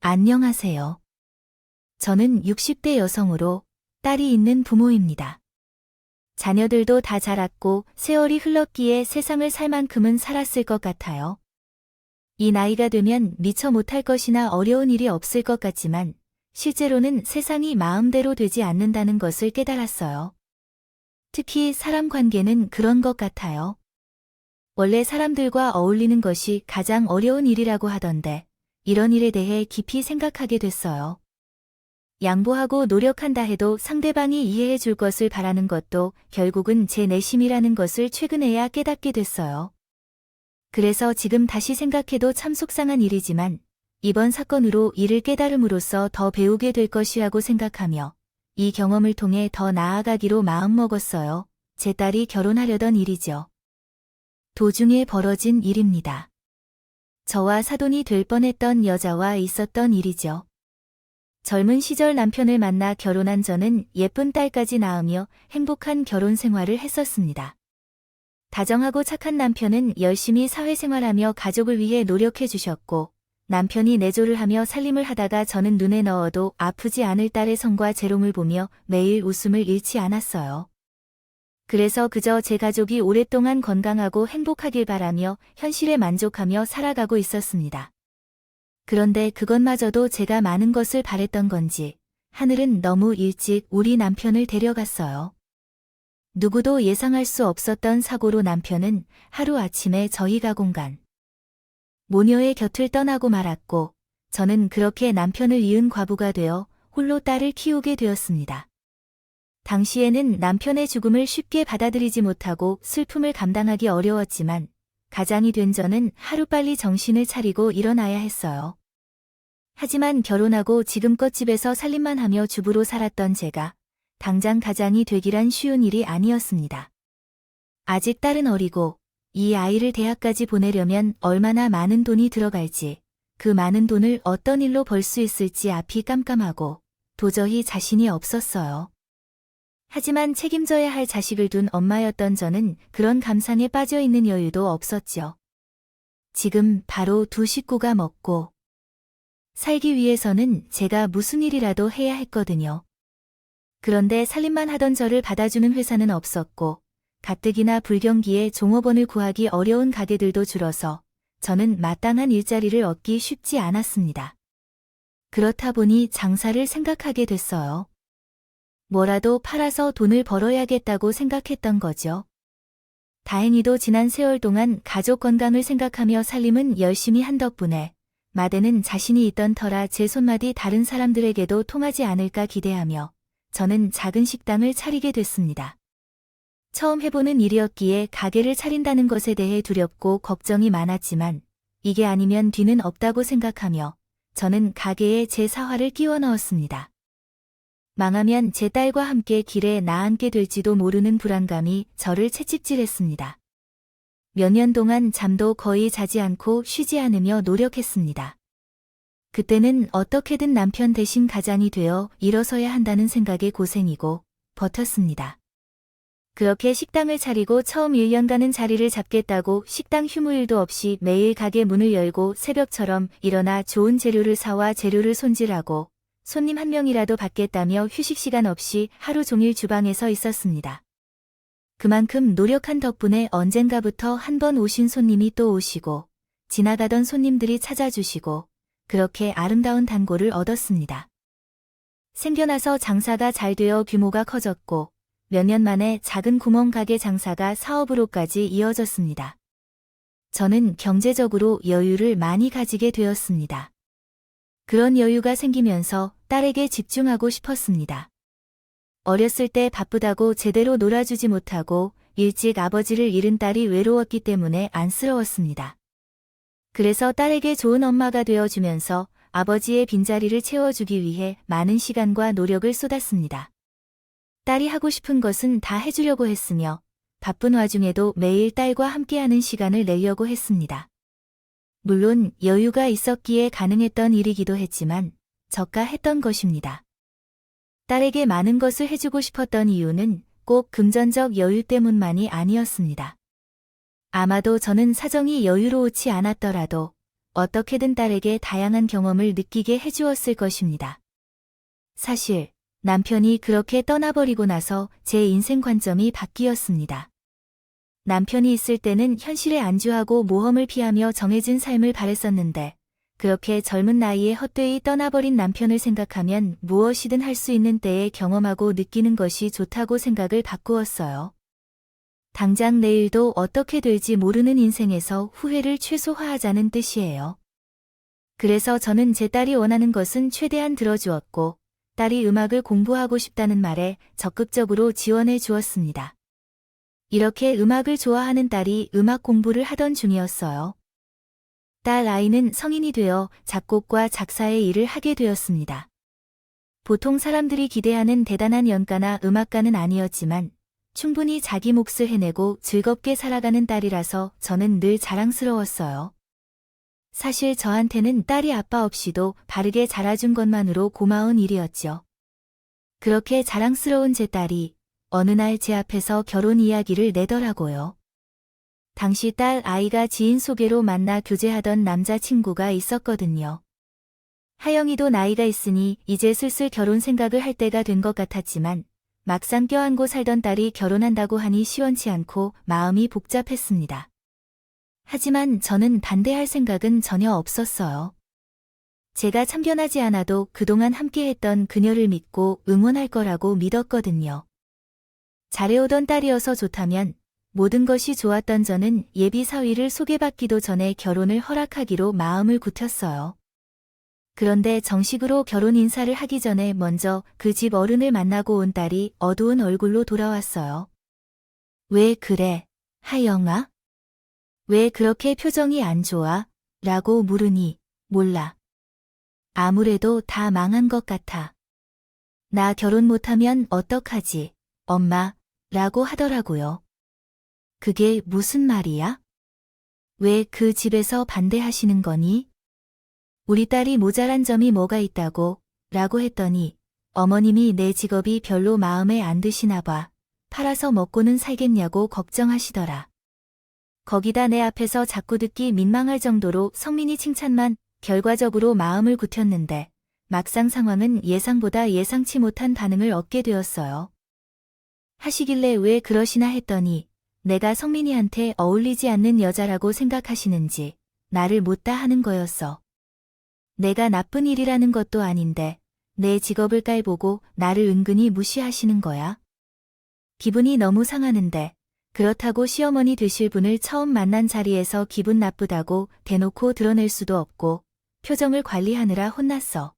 안녕하세요. 저는 60대 여성으로 딸이 있는 부모입니다. 자녀들도 다 자랐고 세월이 흘렀기에 세상을 살 만큼은 살았을 것 같아요. 이 나이가 되면 미처 못할 것이나 어려운 일이 없을 것 같지만 실제로는 세상이 마음대로 되지 않는다는 것을 깨달았어요. 특히 사람 관계는 그런 것 같아요. 원래 사람들과 어울리는 것이 가장 어려운 일이라고 하던데 이런 일에 대해 깊이 생각하게 됐어요. 양보하고 노력한다 해도 상대방이 이해해 줄 것을 바라는 것도 결국은 제 내심이라는 것을 최근에야 깨닫게 됐어요. 그래서 지금 다시 생각해도 참 속상한 일이지만 이번 사건으로 이를 깨달음으로써 더 배우게 될 것이라고 생각하며 이 경험을 통해 더 나아가기로 마음먹었어요. 제 딸이 결혼하려던 일이죠. 도중에 벌어진 일입니다. 저와 사돈이 될 뻔했던 여자와 있었던 일이죠. 젊은 시절 남편을 만나 결혼한 저는 예쁜 딸까지 낳으며 행복한 결혼 생활을 했었습니다. 다정하고 착한 남편은 열심히 사회생활하며 가족을 위해 노력해 주셨고 남편이 내조를 하며 살림을 하다가 저는 눈에 넣어도 아프지 않을 딸의 성과 재롱을 보며 매일 웃음을 잃지 않았어요. 그래서 그저 제 가족이 오랫동안 건강하고 행복하길 바라며 현실에 만족하며 살아가고 있었습니다. 그런데 그것마저도 제가 많은 것을 바랬던 건지 하늘은 너무 일찍 우리 남편을 데려갔어요. 누구도 예상할 수 없었던 사고로 남편은 하루아침에 저희 가공간 모녀의 곁을 떠나고 말았고 저는 그렇게 남편을 잃은 과부가 되어 홀로 딸을 키우게 되었습니다. 당시에는 남편의 죽음을 쉽게 받아들이지 못하고 슬픔을 감당하기 어려웠지만 가장이 된 저는 하루빨리 정신을 차리고 일어나야 했어요. 하지만 결혼하고 지금껏 집에서 살림만 하며 주부로 살았던 제가 당장 가장이 되기란 쉬운 일이 아니었습니다. 아직 딸은 어리고 이 아이를 대학까지 보내려면 얼마나 많은 돈이 들어갈지, 그 많은 돈을 어떤 일로 벌 수 있을지 앞이 깜깜하고 도저히 자신이 없었어요. 하지만 책임져야 할 자식을 둔 엄마였던 저는 그런 감상에 빠져있는 여유도 없었죠. 지금 바로 두 식구가 먹고 살기 위해서는 제가 무슨 일이라도 해야 했거든요. 그런데 살림만 하던 저를 받아주는 회사는 없었고 가뜩이나 불경기에 종업원을 구하기 어려운 가게들도 줄어서 저는 마땅한 일자리를 얻기 쉽지 않았습니다. 그렇다 보니 장사를 생각하게 됐어요. 뭐라도 팔아서 돈을 벌어야겠다고 생각했던 거죠. 다행히도 지난 세월 동안 가족 건강을 생각하며 살림은 열심히 한 덕분에 마대는 자신이 있던 터라 제 손맛이 다른 사람들에게도 통하지 않을까 기대하며 저는 작은 식당을 차리게 됐습니다. 처음 해보는 일이었기에 가게를 차린다는 것에 대해 두렵고 걱정이 많았지만 이게 아니면 뒤는 없다고 생각하며 저는 가게에 제 사활을 끼워 넣었습니다. 망하면 제 딸과 함께 길에 나앉게 될지도 모르는 불안감이 저를 채찍질했습니다. 몇 년 동안 잠도 거의 자지 않고 쉬지 않으며 노력했습니다. 그때는 어떻게든 남편 대신 가장이 되어 일어서야 한다는 생각에 고생이고 버텼습니다. 그렇게 식당을 차리고 처음 1년간은 자리를 잡겠다고 식당 휴무일도 없이 매일 가게 문을 열고 새벽처럼 일어나 좋은 재료를 사와 재료를 손질하고 손님 한 명이라도 받겠다며 휴식 시간 없이 하루 종일 주방에서 있었습니다. 그만큼 노력한 덕분에 언젠가부터 한 번 오신 손님이 또 오시고 지나가던 손님들이 찾아주시고 그렇게 아름다운 단골을 얻었습니다. 생겨나서 장사가 잘 되어 규모가 커졌고 몇 년 만에 작은 구멍가게 장사가 사업으로까지 이어졌습니다. 저는 경제적으로 여유를 많이 가지게 되었습니다. 그런 여유가 생기면서 딸에게 집중하고 싶었습니다. 어렸을 때 바쁘다고 제대로 놀아주지 못하고 일찍 아버지를 잃은 딸이 외로웠기 때문에 안쓰러웠습니다. 그래서 딸에게 좋은 엄마가 되어주면서 아버지의 빈자리를 채워주기 위해 많은 시간과 노력을 쏟았습니다. 딸이 하고 싶은 것은 다 해주려고 했으며 바쁜 와중에도 매일 딸과 함께하는 시간을 내려고 했습니다. 물론 여유가 있었기에 가능했던 일이기도 했지만 저가 했던 것입니다. 딸에게 많은 것을 해주고 싶었던 이유는 꼭 금전적 여유 때문만이 아니었습니다. 아마도 저는 사정이 여유로우지 않았더라도 어떻게든 딸에게 다양한 경험을 느끼게 해주었을 것입니다. 사실 남편이 그렇게 떠나버리고 나서 제 인생 관점이 바뀌었습니다. 남편이 있을 때는 현실에 안주하고 모험을 피하며 정해진 삶을 바랬었는데 그렇게 젊은 나이에 헛되이 떠나버린 남편을 생각하면 무엇이든 할 수 있는 때에 경험하고 느끼는 것이 좋다고 생각을 바꾸었어요. 당장 내일도 어떻게 될지 모르는 인생에서 후회를 최소화하자는 뜻이에요. 그래서 저는 제 딸이 원하는 것은 최대한 들어주었고 딸이 음악을 공부하고 싶다는 말에 적극적으로 지원해 주었습니다. 이렇게 음악을 좋아하는 딸이 음악 공부를 하던 중이었어요. 딸 아이는 성인이 되어 작곡과 작사의 일을 하게 되었습니다. 보통 사람들이 기대하는 대단한 연가나 음악가는 아니었지만 충분히 자기 몫을 해내고 즐겁게 살아가는 딸이라서 저는 늘 자랑스러웠어요. 사실 저한테는 딸이 아빠 없이도 바르게 자라준 것만으로 고마운 일이었죠. 그렇게 자랑스러운 제 딸이 어느 날 제 앞에서 결혼 이야기를 내더라고요. 당시 딸 아이가 지인 소개로 만나 교제하던 남자친구가 있었거든요. 하영이도 나이가 있으니 이제 슬슬 결혼 생각을 할 때가 된 것 같았지만 막상 껴안고 살던 딸이 결혼한다고 하니 시원치 않고 마음이 복잡했습니다. 하지만 저는 반대할 생각은 전혀 없었어요. 제가 참견하지 않아도 그동안 함께했던 그녀를 믿고 응원할 거라고 믿었거든요. 잘해오던 딸이어서 좋다면 모든 것이 좋았던 저는 예비 사위를 소개받기도 전에 결혼을 허락하기로 마음을 굳혔어요. 그런데 정식으로 결혼 인사를 하기 전에 먼저 그 집 어른을 만나고 온 딸이 어두운 얼굴로 돌아왔어요. 왜 그래, 하영아? 왜 그렇게 표정이 안 좋아? 라고 물으니 몰라. 아무래도 다 망한 것 같아. 나 결혼 못하면 어떡하지, 엄마? 라고 하더라고요. 그게 무슨 말이야? 왜 그 집에서 반대하시는 거니? 우리 딸이 모자란 점이 뭐가 있다고? 라고 했더니 어머님이 내 직업이 별로 마음에 안 드시나 봐. 팔아서 먹고는 살겠냐고 걱정하시더라. 거기다 내 앞에서 자꾸 듣기 민망할 정도로 성민이 칭찬만 결과적으로 마음을 굳혔는데 막상 상황은 예상보다 예상치 못한 반응을 얻게 되었어요. 하시길래 왜 그러시나 했더니 내가 성민이한테 어울리지 않는 여자라고 생각하시는지 나를 못다 하는 거였어. 내가 나쁜 일이라는 것도 아닌데 내 직업을 깔보고 나를 은근히 무시하시는 거야. 기분이 너무 상하는데 그렇다고 시어머니 되실 분을 처음 만난 자리에서 기분 나쁘다고 대놓고 드러낼 수도 없고 표정을 관리하느라 혼났어.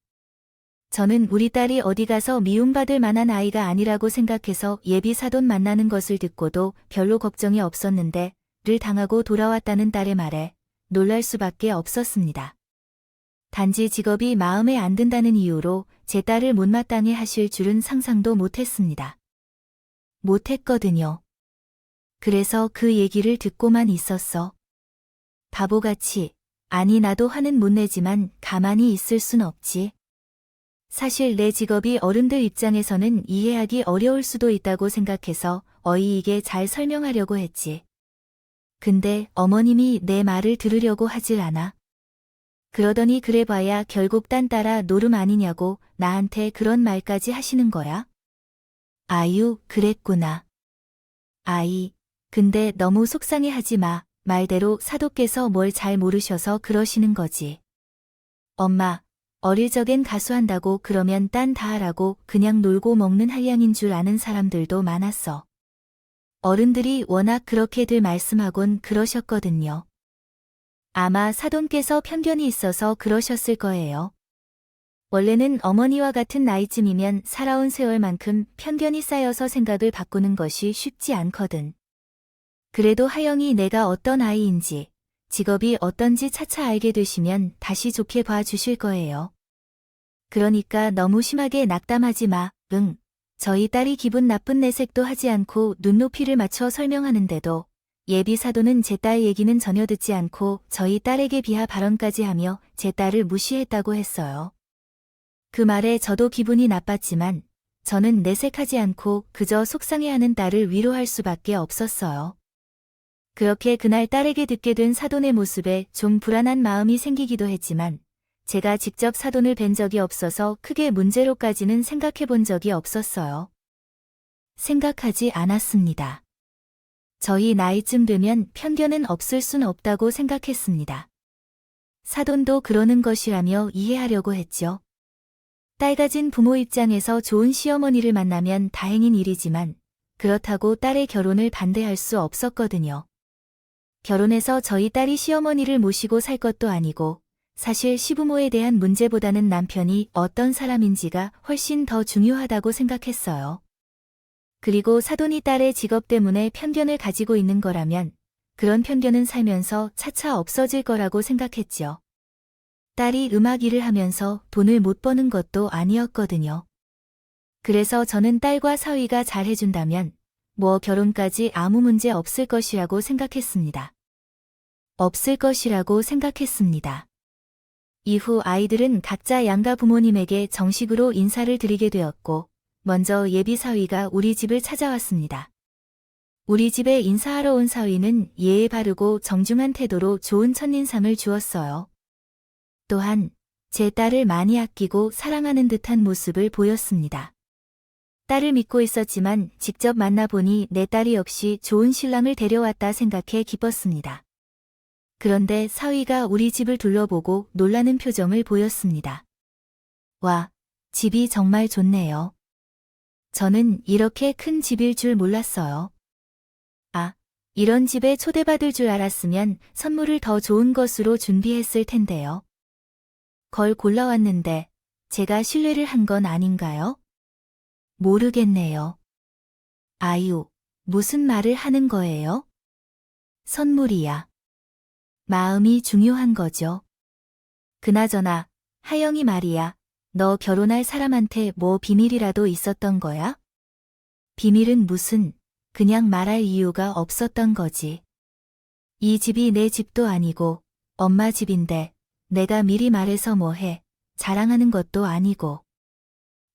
저는 우리 딸이 어디 가서 미움받을 만한 아이가 아니라고 생각해서 예비 사돈 만나는 것을 듣고도 별로 걱정이 없었는데 를 당하고 돌아왔다는 딸의 말에 놀랄 수밖에 없었습니다. 단지 직업이 마음에 안 든다는 이유로 제 딸을 못마땅해 하실 줄은 상상도 못했습니다. 못했거든요. 그래서 그 얘기를 듣고만 있었어. 바보같이, 아니 나도 화는 못 내지만 가만히 있을 순 없지. 사실 내 직업이 어른들 입장에서는 이해하기 어려울 수도 있다고 생각해서 어이이게 잘 설명하려고 했지. 근데 어머님이 내 말을 들으려고 하질 않아. 그러더니 그래봐야 결국 딴 따라 노름 아니냐고 나한테 그런 말까지 하시는 거야? 아유, 그랬구나. 아이, 근데 너무 속상해하지 마. 말대로 사도께서 뭘 잘 모르셔서 그러시는 거지. 엄마, 어릴 적엔 가수한다고 그러면 딴 다 하라고 그냥 놀고 먹는 한량인 줄 아는 사람들도 많았어. 어른들이 워낙 그렇게들 말씀하곤 그러셨거든요. 아마 사돈께서 편견이 있어서 그러셨을 거예요. 원래는 어머니와 같은 나이쯤이면 살아온 세월만큼 편견이 쌓여서 생각을 바꾸는 것이 쉽지 않거든. 그래도 하영이 내가 어떤 아이인지, 직업이 어떤지 차차 알게 되시면 다시 좋게 봐주실 거예요. 그러니까 너무 심하게 낙담하지 마. 응. 저희 딸이 기분 나쁜 내색도 하지 않고 눈높이를 맞춰 설명하는데도 예비 사도는 제 딸 얘기는 전혀 듣지 않고 저희 딸에게 비하 발언까지 하며 제 딸을 무시했다고 했어요. 그 말에 저도 기분이 나빴지만 저는 내색하지 않고 그저 속상해하는 딸을 위로할 수밖에 없었어요. 그렇게 그날 딸에게 듣게 된 사돈의 모습에 좀 불안한 마음이 생기기도 했지만 제가 직접 사돈을 뵌 적이 없어서 크게 문제로까지는 생각해 본 적이 없었어요. 생각하지 않았습니다. 저희 나이쯤 되면 편견은 없을 순 없다고 생각했습니다. 사돈도 그러는 것이라며 이해하려고 했죠. 딸 가진 부모 입장에서 좋은 시어머니를 만나면 다행인 일이지만 그렇다고 딸의 결혼을 반대할 수 없었거든요. 결혼해서 저희 딸이 시어머니를 모시고 살 것도 아니고 사실 시부모에 대한 문제보다는 남편이 어떤 사람인지가 훨씬 더 중요하다고 생각했어요. 그리고 사돈이 딸의 직업 때문에 편견을 가지고 있는 거라면 그런 편견은 살면서 차차 없어질 거라고 생각했죠. 딸이 음악 일을 하면서 돈을 못 버는 것도 아니었거든요. 그래서 저는 딸과 사위가 잘해준다면 뭐 결혼까지 아무 문제 없을 것이라고 생각했습니다. 없을 것이라고 생각했습니다. 이후 아이들은 각자 양가 부모님에게 정식으로 인사를 드리게 되었고 먼저 예비 사위가 우리 집을 찾아왔습니다. 우리 집에 인사하러 온 사위는 예의 바르고 정중한 태도로 좋은 첫인상을 주었어요. 또한 제 딸을 많이 아끼고 사랑하는 듯한 모습을 보였습니다. 딸을 믿고 있었지만 직접 만나보니 내 딸이 역시 좋은 신랑을 데려왔다 생각해 기뻤습니다. 그런데 사위가 우리 집을 둘러보고 놀라는 표정을 보였습니다. 와, 집이 정말 좋네요. 저는 이렇게 큰 집일 줄 몰랐어요. 아, 이런 집에 초대받을 줄 알았으면 선물을 더 좋은 것으로 준비했을 텐데요. 걸 골라왔는데 제가 실례를 한 건 아닌가요? 모르겠네요. 아유, 무슨 말을 하는 거예요? 선물이야. 마음이 중요한 거죠. 그나저나, 하영이 말이야. 너 결혼할 사람한테 뭐 비밀이라도 있었던 거야? 비밀은 무슨, 그냥 말할 이유가 없었던 거지. 이 집이 내 집도 아니고, 엄마 집인데, 내가 미리 말해서 뭐해, 자랑하는 것도 아니고.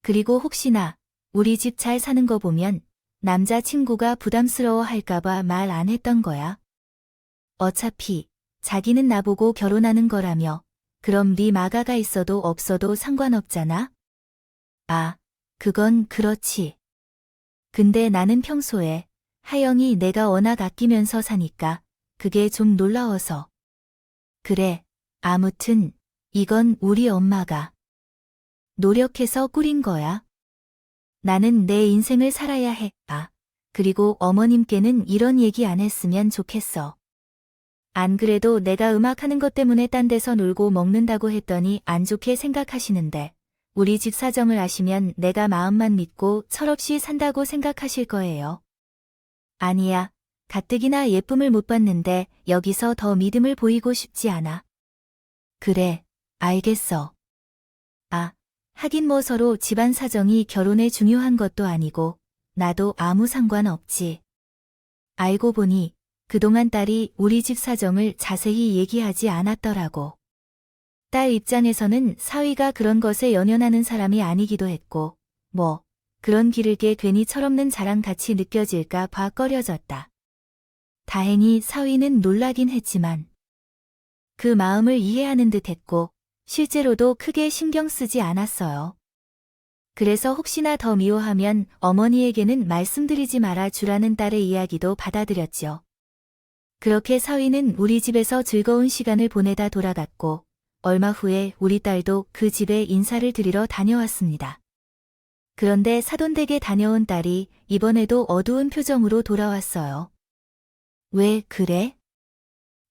그리고 혹시나, 우리 집 잘 사는 거 보면, 남자친구가 부담스러워 할까봐 말 안 했던 거야. 어차피, 자기는 나보고 결혼하는 거라며 그럼 네 마가가 있어도 없어도 상관없잖아? 아, 그건 그렇지. 근데 나는 평소에 하영이 내가 워낙 아끼면서 사니까 그게 좀 놀라워서. 그래, 아무튼 이건 우리 엄마가 노력해서 꾸린 거야. 나는 내 인생을 살아야 해. 아, 그리고 어머님께는 이런 얘기 안 했으면 좋겠어. 안 그래도 내가 음악하는 것 때문에 딴 데서 놀고 먹는다고 했더니 안 좋게 생각하시는데 우리 집 사정을 아시면 내가 마음만 믿고 철없이 산다고 생각하실 거예요. 아니야, 가뜩이나 예쁨을 못 받는데 여기서 더 믿음을 보이고 싶지 않아. 그래, 알겠어. 아, 하긴 뭐 서로 집안 사정이 결혼에 중요한 것도 아니고 나도 아무 상관없지. 알고 보니 그동안 딸이 우리 집 사정을 자세히 얘기하지 않았더라고. 딸 입장에서는 사위가 그런 것에 연연하는 사람이 아니기도 했고, 뭐, 그런 기르게 괜히 철없는 자랑같이 느껴질까 봐 꺼려졌다. 다행히 사위는 놀라긴 했지만, 그 마음을 이해하는 듯 했고, 실제로도 크게 신경 쓰지 않았어요. 그래서 혹시나 더 미워하면 어머니에게는 말씀드리지 말아 주라는 딸의 이야기도 받아들였죠. 그렇게 사위는 우리 집에서 즐거운 시간을 보내다 돌아갔고 얼마 후에 우리 딸도 그 집에 인사를 드리러 다녀왔습니다. 그런데 사돈댁에 다녀온 딸이 이번에도 어두운 표정으로 돌아왔어요. 왜 그래?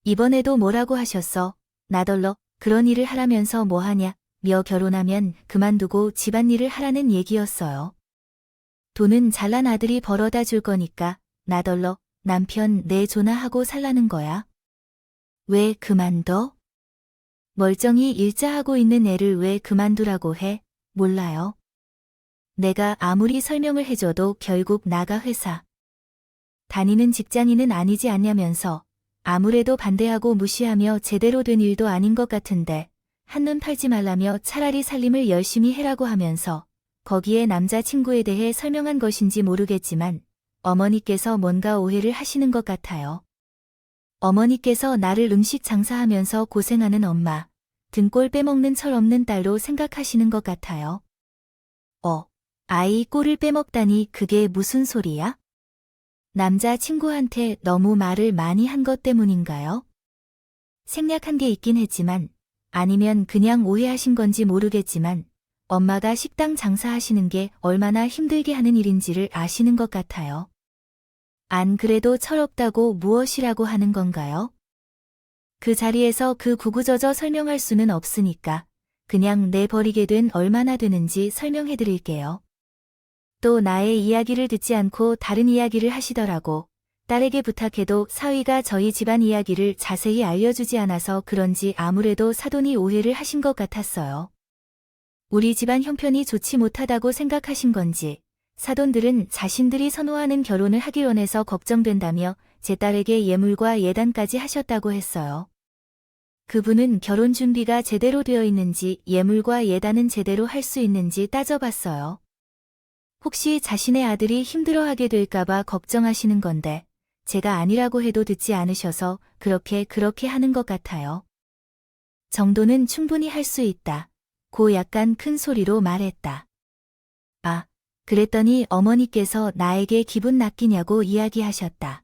이번에도 뭐라고 하셨어? 나덜러 그런 일을 하라면서 뭐하냐? 며 결혼하면 그만두고 집안일을 하라는 얘기였어요. 돈은 잘난 아들이 벌어다 줄 거니까 나덜러 남편 내조나 하고 살라는 거야. 왜 그만둬? 멀쩡히 일자하고 있는 애를 왜 그만두라고 해? 몰라요. 내가 아무리 설명을 해줘도 결국 나가 회사 다니는 직장인은 아니지 않냐면서 아무래도 반대하고 무시하며 제대로 된 일도 아닌 것 같은데 한눈 팔지 말라며 차라리 살림을 열심히 해라고 하면서 거기에 남자친구에 대해 설명한 것인지 모르겠지만 어머니께서 뭔가 오해를 하시는 것 같아요. 어머니께서 나를 음식 장사하면서 고생하는 엄마, 등골 빼먹는 철 없는 딸로 생각하시는 것 같아요. 아이 꼴을 빼먹다니 그게 무슨 소리야? 남자 친구한테 너무 말을 많이 한 것 때문인가요? 생략한 게 있긴 했지만, 아니면 그냥 오해하신 건지 모르겠지만, 엄마가 식당 장사하시는 게 얼마나 힘들게 하는 일인지를 아시는 것 같아요. 안 그래도 철없다고 무엇이라고 하는 건가요? 그 자리에서 그 구구절절 설명할 수는 없으니까 그냥 내버리게 된 얼마나 되는지 설명해 드릴게요. 또 나의 이야기를 듣지 않고 다른 이야기를 하시더라고. 딸에게 부탁해도 사위가 저희 집안 이야기를 자세히 알려주지 않아서 그런지 아무래도 사돈이 오해를 하신 것 같았어요. 우리 집안 형편이 좋지 못하다고 생각하신 건지 사돈들은 자신들이 선호하는 결혼을 하길 원해서 걱정된다며 제 딸에게 예물과 예단까지 하셨다고 했어요. 그분은 결혼 준비가 제대로 되어 있는지 예물과 예단은 제대로 할 수 있는지 따져봤어요. 혹시 자신의 아들이 힘들어하게 될까봐 걱정하시는 건데 제가 아니라고 해도 듣지 않으셔서 그렇게 하는 것 같아요. 정도는 충분히 할 수 있다. 고 약간 큰 소리로 말했다. 그랬더니 어머니께서 나에게 기분 낚이냐고 이야기하셨다.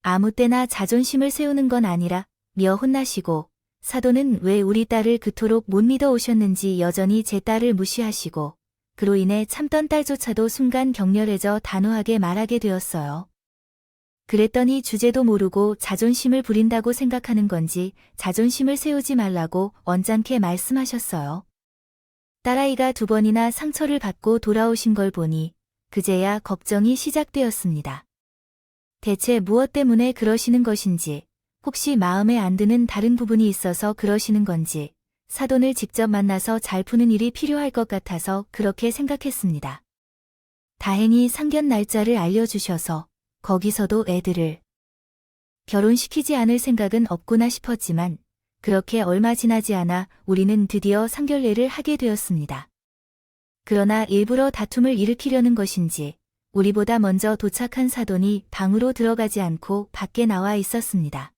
아무 때나 자존심을 세우는 건 아니라 며 혼나시고 사돈은 왜 우리 딸을 그토록 못 믿어 오셨는지 여전히 제 딸을 무시하시고 그로 인해 참던 딸조차도 순간 격렬해져 단호하게 말하게 되었어요. 그랬더니 주제도 모르고 자존심을 부린다고 생각하는 건지 자존심을 세우지 말라고 언짢게 말씀하셨어요. 딸아이가 2번이나 상처를 받고 돌아오신 걸 보니 그제야 걱정이 시작되었습니다. 대체 무엇 때문에 그러시는 것인지, 혹시 마음에 안 드는 다른 부분이 있어서 그러시는 건지, 사돈을 직접 만나서 잘 푸는 일이 필요할 것 같아서 그렇게 생각했습니다. 다행히 상견 날짜를 알려주셔서 거기서도 애들을 결혼시키지 않을 생각은 없구나 싶었지만 그렇게 얼마 지나지 않아 우리는 드디어 상견례를 하게 되었습니다. 그러나 일부러 다툼을 일으키려는 것인지 우리보다 먼저 도착한 사돈이 방으로 들어가지 않고 밖에 나와 있었습니다.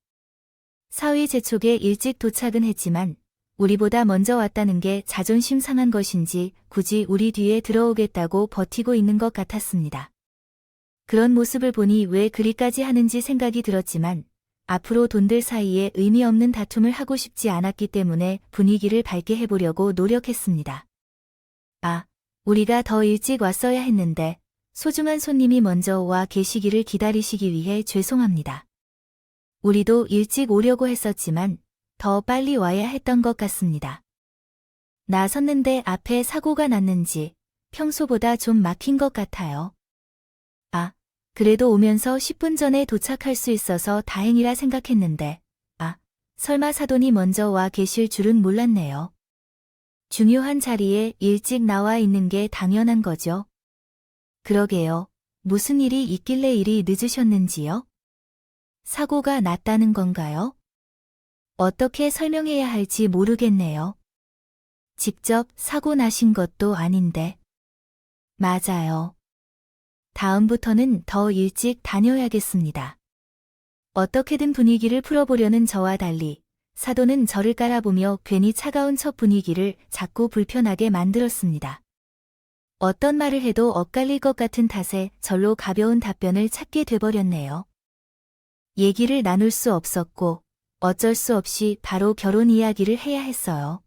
사위 재촉에 일찍 도착은 했지만 우리보다 먼저 왔다는 게 자존심 상한 것인지 굳이 우리 뒤에 들어오겠다고 버티고 있는 것 같았습니다. 그런 모습을 보니 왜 그리까지 하는지 생각이 들었지만 앞으로 돈들 사이에 의미 없는 다툼을 하고 싶지 않았기 때문에 분위기를 밝게 해보려고 노력했습니다. 우리가 더 일찍 왔어야 했는데 소중한 손님이 먼저 와 계시기를 기다리시기 위해 죄송합니다. 우리도 일찍 오려고 했었지만 더 빨리 와야 했던 것 같습니다. 나섰는데 앞에 사고가 났는지 평소보다 좀 막힌 것 같아요. 그래도 오면서 10분 전에 도착할 수 있어서 다행이라 생각했는데, 설마 사돈이 먼저 와 계실 줄은 몰랐네요. 중요한 자리에 일찍 나와 있는 게 당연한 거죠. 그러게요. 무슨 일이 있길래 이리 늦으셨는지요? 사고가 났다는 건가요? 어떻게 설명해야 할지 모르겠네요. 직접 사고 나신 것도 아닌데. 맞아요. 다음부터는 더 일찍 다녀야겠습니다. 어떻게든 분위기를 풀어보려는 저와 달리 사돈은 저를 깔아보며 괜히 차가운 첫 분위기를 자꾸 불편하게 만들었습니다. 어떤 말을 해도 엇갈릴 것 같은 탓에 절로 가벼운 답변을 찾게 돼버렸네요. 얘기를 나눌 수 없었고 어쩔 수 없이 바로 결혼 이야기를 해야 했어요.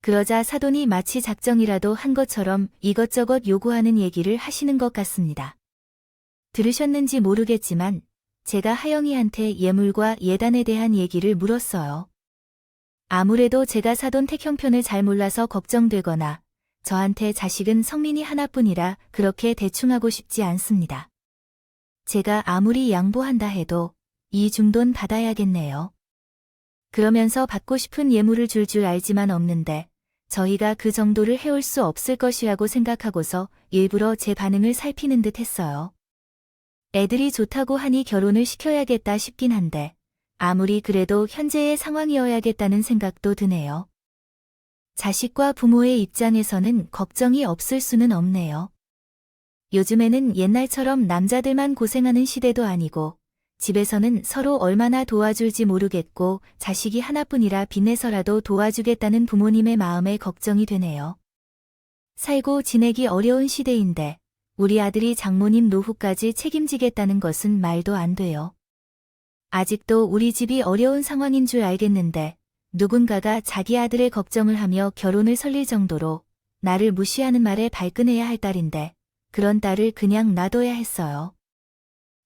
그러자 사돈이 마치 작정이라도 한 것처럼 이것저것 요구하는 얘기를 하시는 것 같습니다. 들으셨는지 모르겠지만 제가 하영이한테 예물과 예단에 대한 얘기를 물었어요. 아무래도 제가 사돈 택 형편을 잘 몰라서 걱정되거나 저한테 자식은 성민이 하나뿐이라 그렇게 대충 하고 싶지 않습니다. 제가 아무리 양보한다 해도 이 중돈 받아야겠네요. 그러면서 받고 싶은 예물을 줄 알지만 없는데 저희가 그 정도를 해올 수 없을 것이라고 생각하고서 일부러 제 반응을 살피는 듯 했어요. 애들이 좋다고 하니 결혼을 시켜야겠다 싶긴 한데 아무리 그래도 현재의 상황이어야겠다는 생각도 드네요. 자식과 부모의 입장에서는 걱정이 없을 수는 없네요. 요즘에는 옛날처럼 남자들만 고생하는 시대도 아니고 집에서는 서로 얼마나 도와줄지 모르겠고 자식이 하나뿐이라 빚내서라도 도와주겠다는 부모님의 마음에 걱정이 되네요. 살고 지내기 어려운 시대인데 우리 아들이 장모님 노후까지 책임지겠다는 것은 말도 안 돼요. 아직도 우리 집이 어려운 상황인 줄 알겠는데 누군가가 자기 아들의 걱정을 하며 결혼을 설릴 정도로 나를 무시하는 말에 발끈해야 할 딸인데 그런 딸을 그냥 놔둬야 했어요.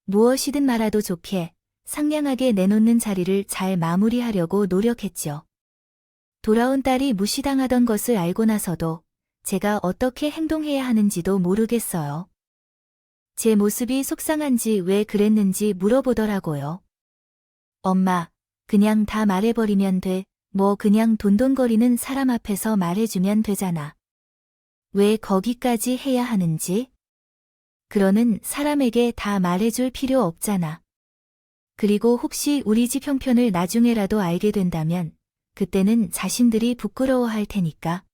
무엇이든 말아도 좋게 상냥하게 내놓는 자리를 잘 마무리하려고 노력했죠. 돌아온 딸이 무시당하던 것을 알고 나서도 제가 어떻게 행동해야 하는지도 모르겠어요. 제 모습이 속상한지 왜 그랬는지 물어보더라고요. 엄마, 그냥 다 말해버리면 돼. 뭐 그냥 돈돈거리는 사람 앞에서 말해주면 되잖아. 왜 거기까지 해야 하는지? 그러는 사람에게 다 말해줄 필요 없잖아. 그리고 혹시 우리 집 형편을 나중에라도 알게 된다면 그때는 자신들이 부끄러워할 테니까.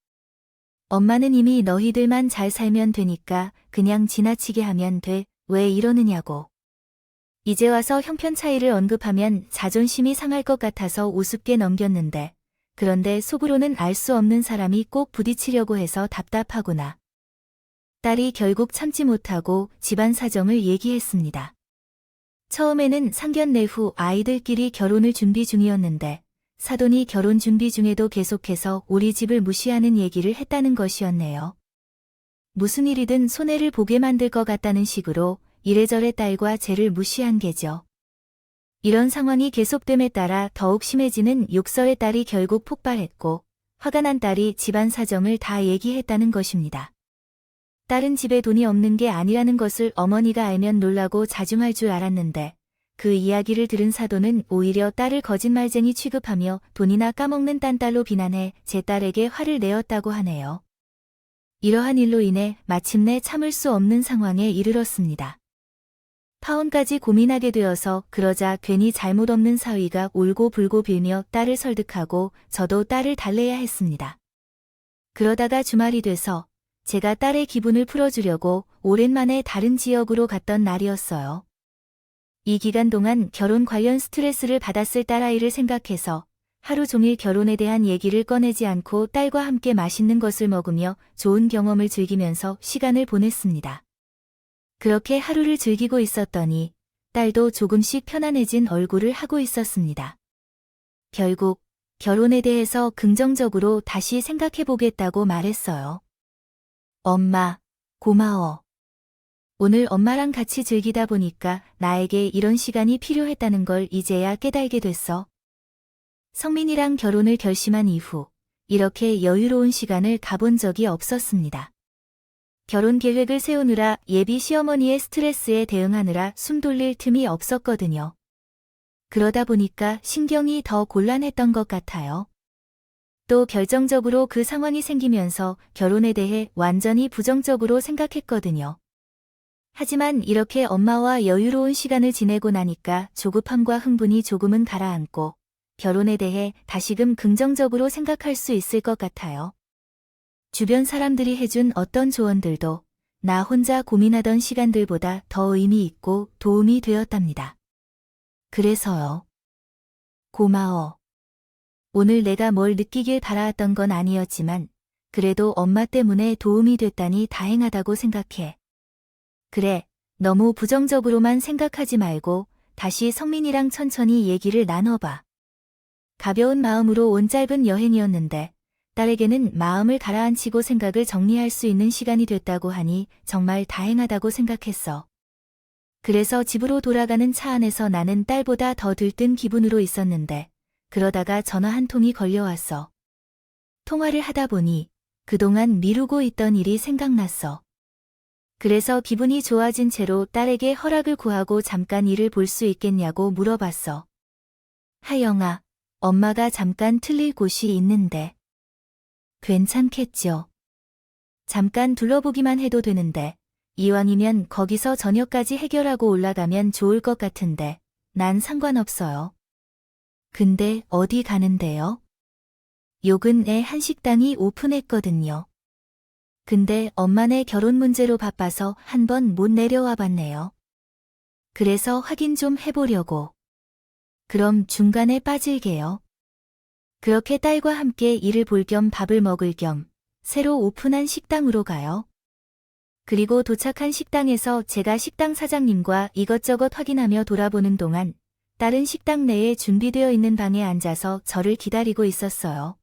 엄마는 이미 너희들만 잘 살면 되니까 그냥 지나치게 하면 돼. 왜 이러느냐고. 이제 와서 형편 차이를 언급하면 자존심이 상할 것 같아서 우습게 넘겼는데 그런데 속으로는 알 수 없는 사람이 꼭 부딪히려고 해서 답답하구나. 딸이 결국 참지 못하고 집안 사정을 얘기했습니다. 처음에는 상견례 후 아이들끼리 결혼을 준비 중이었는데 사돈이 결혼 준비 중에도 계속해서 우리 집을 무시하는 얘기를 했다는 것이었네요. 무슨 일이든 손해를 보게 만들 것 같다는 식으로 이래저래 딸과 쟤를 무시한 게죠. 이런 상황이 계속됨에 따라 더욱 심해지는 욕설에 딸이 결국 폭발했고 화가 난 딸이 집안 사정을 다 얘기했다는 것입니다. 딸은 집에 돈이 없는 게 아니라는 것을 어머니가 알면 놀라고 자중할 줄 알았는데 그 이야기를 들은 사돈은 오히려 딸을 거짓말쟁이 취급하며 돈이나 까먹는 딴딸로 비난해 제 딸에게 화를 내었다고 하네요. 이러한 일로 인해 마침내 참을 수 없는 상황에 이르렀습니다. 파혼까지 고민하게 되어서 그러자 괜히 잘못 없는 사위가 울고불고 빌며 딸을 설득하고 저도 딸을 달래야 했습니다. 그러다가 주말이 돼서 제가 딸의 기분을 풀어주려고 오랜만에 다른 지역으로 갔던 날이었어요. 이 기간 동안 결혼 관련 스트레스를 받았을 딸아이를 생각해서 하루 종일 결혼에 대한 얘기를 꺼내지 않고 딸과 함께 맛있는 것을 먹으며 좋은 경험을 즐기면서 시간을 보냈습니다. 그렇게 하루를 즐기고 있었더니 딸도 조금씩 편안해진 얼굴을 하고 있었습니다. 결국 결혼에 대해서 긍정적으로 다시 생각해보겠다고 말했어요. 엄마, 고마워. 오늘 엄마랑 같이 즐기다 보니까 나에게 이런 시간이 필요했다는 걸 이제야 깨달게 됐어. 성민이랑 결혼을 결심한 이후 이렇게 여유로운 시간을 가본 적이 없었습니다. 결혼 계획을 세우느라 예비 시어머니의 스트레스에 대응하느라 숨 돌릴 틈이 없었거든요. 그러다 보니까 신경이 더 곤란했던 것 같아요. 또 결정적으로 그 상황이 생기면서 결혼에 대해 완전히 부정적으로 생각했거든요. 하지만 이렇게 엄마와 여유로운 시간을 지내고 나니까 조급함과 흥분이 조금은 가라앉고 결혼에 대해 다시금 긍정적으로 생각할 수 있을 것 같아요. 주변 사람들이 해준 어떤 조언들도 나 혼자 고민하던 시간들보다 더 의미 있고 도움이 되었답니다. 그래서요. 고마워. 오늘 내가 뭘 느끼길 바라왔던 건 아니었지만 그래도 엄마 때문에 도움이 됐다니 다행하다고 생각해. 그래, 너무 부정적으로만 생각하지 말고 다시 성민이랑 천천히 얘기를 나눠봐. 가벼운 마음으로 온 짧은 여행이었는데 딸에게는 마음을 가라앉히고 생각을 정리할 수 있는 시간이 됐다고 하니 정말 다행하다고 생각했어. 그래서 집으로 돌아가는 차 안에서 나는 딸보다 더 들뜬 기분으로 있었는데 그러다가 전화 한 통이 걸려왔어. 통화를 하다 보니 그동안 미루고 있던 일이 생각났어. 그래서 기분이 좋아진 채로 딸에게 허락을 구하고 잠깐 일을 볼 수 있겠냐고 물어봤어. 하영아, 엄마가 잠깐 틀릴 곳이 있는데. 괜찮겠죠. 잠깐 둘러보기만 해도 되는데 이왕이면 거기서 저녁까지 해결하고 올라가면 좋을 것 같은데 난 상관없어요. 근데 어디 가는데요? 요근에 한식당이 오픈했거든요. 근데 엄마네 결혼 문제로 바빠서 한번 못 내려와 봤네요. 그래서 확인 좀 해보려고. 그럼 중간에 빠질게요. 그렇게 딸과 함께 일을 볼 겸 밥을 먹을 겸 새로 오픈한 식당으로 가요. 그리고 도착한 식당에서 제가 식당 사장님과 이것저것 확인하며 돌아보는 동안 다른 식당 내에 준비되어 있는 방에 앉아서 저를 기다리고 있었어요.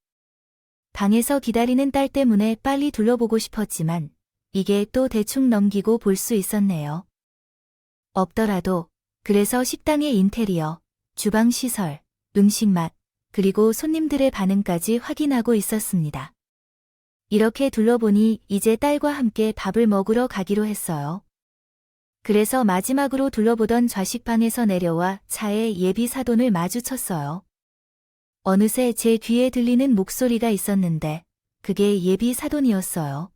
방에서 기다리는 딸 때문에 빨리 둘러보고 싶었지만 이게 또 대충 넘기고 볼 수 있었네요. 없더라도 그래서 식당의 인테리어, 주방 시설, 음식 맛, 그리고 손님들의 반응까지 확인하고 있었습니다. 이렇게 둘러보니 이제 딸과 함께 밥을 먹으러 가기로 했어요. 그래서 마지막으로 둘러보던 좌식방에서 내려와 차에 예비 사돈을 마주쳤어요. 어느새 제 귀에 들리는 목소리가 있었는데 그게 예비 사돈이었어요.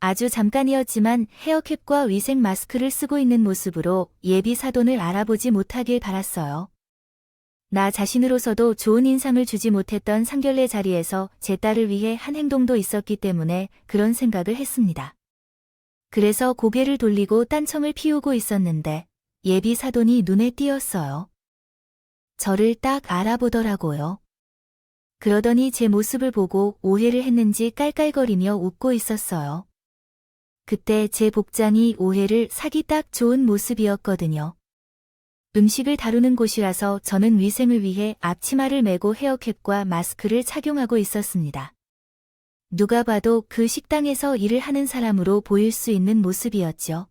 아주 잠깐이었지만 헤어캡과 위생 마스크를 쓰고 있는 모습으로 예비 사돈을 알아보지 못하길 바랐어요. 나 자신으로서도 좋은 인상을 주지 못했던 상견례 자리에서 제 딸을 위해 한 행동도 있었기 때문에 그런 생각을 했습니다. 그래서 고개를 돌리고 딴청을 피우고 있었는데 예비 사돈이 눈에 띄었어요. 저를 딱 알아보더라고요. 그러더니 제 모습을 보고 오해를 했는지 깔깔거리며 웃고 있었어요. 그때 제 복장이 오해를 사기 딱 좋은 모습이었거든요. 음식을 다루는 곳이라서 저는 위생을 위해 앞치마를 메고 헤어캡과 마스크를 착용하고 있었습니다. 누가 봐도 그 식당에서 일을 하는 사람으로 보일 수 있는 모습이었죠.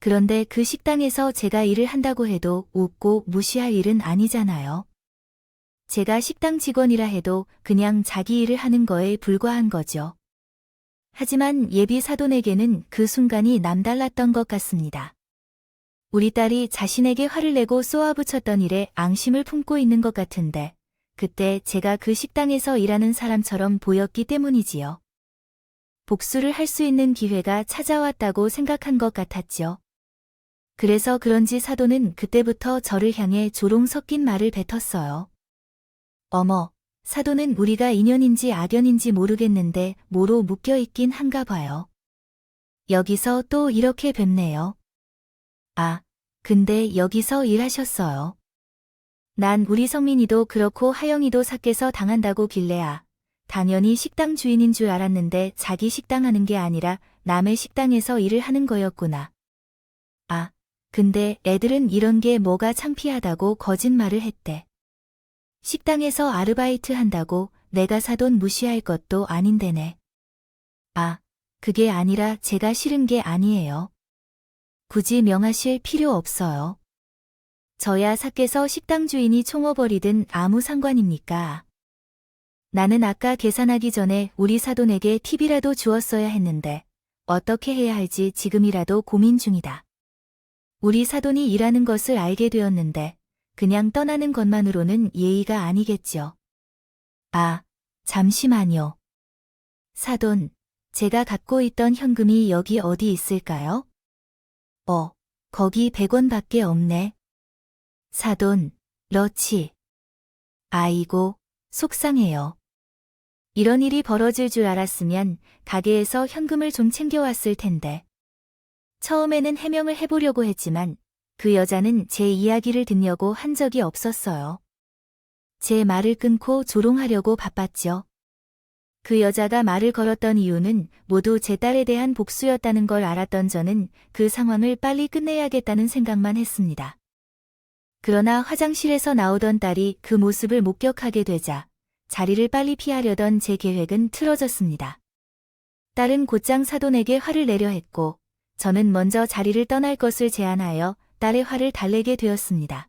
그런데 그 식당에서 제가 일을 한다고 해도 웃고 무시할 일은 아니잖아요. 제가 식당 직원이라 해도 그냥 자기 일을 하는 거에 불과한 거죠. 하지만 예비 사돈에게는 그 순간이 남달랐던 것 같습니다. 우리 딸이 자신에게 화를 내고 쏘아붙였던 일에 앙심을 품고 있는 것 같은데 그때 제가 그 식당에서 일하는 사람처럼 보였기 때문이지요. 복수를 할 수 있는 기회가 찾아왔다고 생각한 것 같았죠. 그래서 그런지 사돈은 그때부터 저를 향해 조롱 섞인 말을 뱉었어요. 어머, 사돈은 우리가 인연인지 악연인지 모르겠는데 뭐로 묶여있긴 한가 봐요. 여기서 또 이렇게 뵙네요. 아, 근데 여기서 일하셨어요. 난 우리 성민이도 그렇고 하영이도 삭개서 당한다고 길래 당연히 식당 주인인 줄 알았는데 자기 식당 하는 게 아니라 남의 식당에서 일을 하는 거였구나. 아, 근데 애들은 이런 게 뭐가 창피하다고 거짓말을 했대. 식당에서 아르바이트 한다고 내가 사돈 무시할 것도 아닌데네. 아, 그게 아니라 제가 싫은 게 아니에요. 굳이 명하실 필요 없어요. 저야 삭개서 식당 주인이 총어버리든 아무 상관입니까? 나는 아까 계산하기 전에 우리 사돈에게 팁이라도 주었어야 했는데 어떻게 해야 할지 지금이라도 고민 중이다. 우리 사돈이 일하는 것을 알게 되었는데 그냥 떠나는 것만으로는 예의가 아니겠죠. 아, 잠시만요. 사돈, 제가 갖고 있던 현금이 여기 어디 있을까요? 거기 100원밖에 없네. 사돈, 러치. 아이고, 속상해요. 이런 일이 벌어질 줄 알았으면 가게에서 현금을 좀 챙겨왔을 텐데. 처음에는 해명을 해보려고 했지만 그 여자는 제 이야기를 듣려고 한 적이 없었어요. 제 말을 끊고 조롱하려고 바빴죠. 그 여자가 말을 걸었던 이유는 모두 제 딸에 대한 복수였다는 걸 알았던 저는 그 상황을 빨리 끝내야겠다는 생각만 했습니다. 그러나 화장실에서 나오던 딸이 그 모습을 목격하게 되자 자리를 빨리 피하려던 제 계획은 틀어졌습니다. 딸은 곧장 사돈에게 화를 내려 했고 저는 먼저 자리를 떠날 것을 제안하여 딸의 화를 달래게 되었습니다.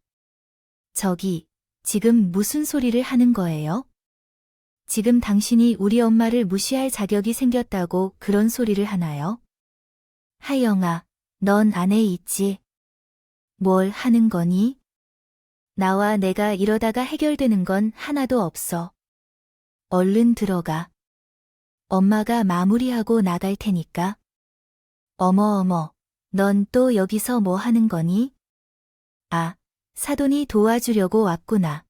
저기, 지금 무슨 소리를 하는 거예요? 지금 당신이 우리 엄마를 무시할 자격이 생겼다고 그런 소리를 하나요? 하영아, 넌 안에 있지? 뭘 하는 거니? 나와 내가 이러다가 해결되는 건 하나도 없어. 얼른 들어가. 엄마가 마무리하고 나갈 테니까. 어머, 넌 또 여기서 뭐 하는 거니? 아, 사돈이 도와주려고 왔구나.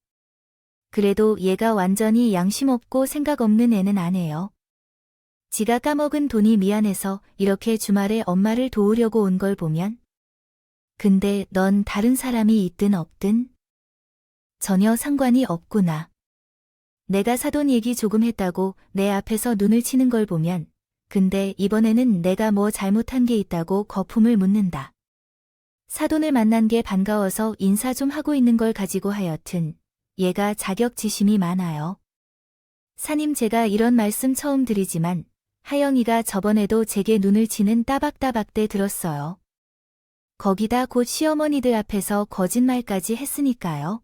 그래도 얘가 완전히 양심 없고 생각 없는 애는 아니에요. 지가 까먹은 돈이 미안해서 이렇게 주말에 엄마를 도우려고 온 걸 보면 근데 넌 다른 사람이 있든 없든 전혀 상관이 없구나. 내가 사돈 얘기 조금 했다고 내 앞에서 눈을 치는 걸 보면 근데 이번에는 내가 뭐 잘못한 게 있다고 거품을 묻는다. 사돈을 만난 게 반가워서 인사 좀 하고 있는 걸 가지고 하여튼 얘가 자격지심이 많아요. 사님 제가 이런 말씀 처음 드리지만 하영이가 저번에도 제게 눈을 치는 따박따박 때 들었어요. 거기다 곧 시어머니들 앞에서 거짓말까지 했으니까요.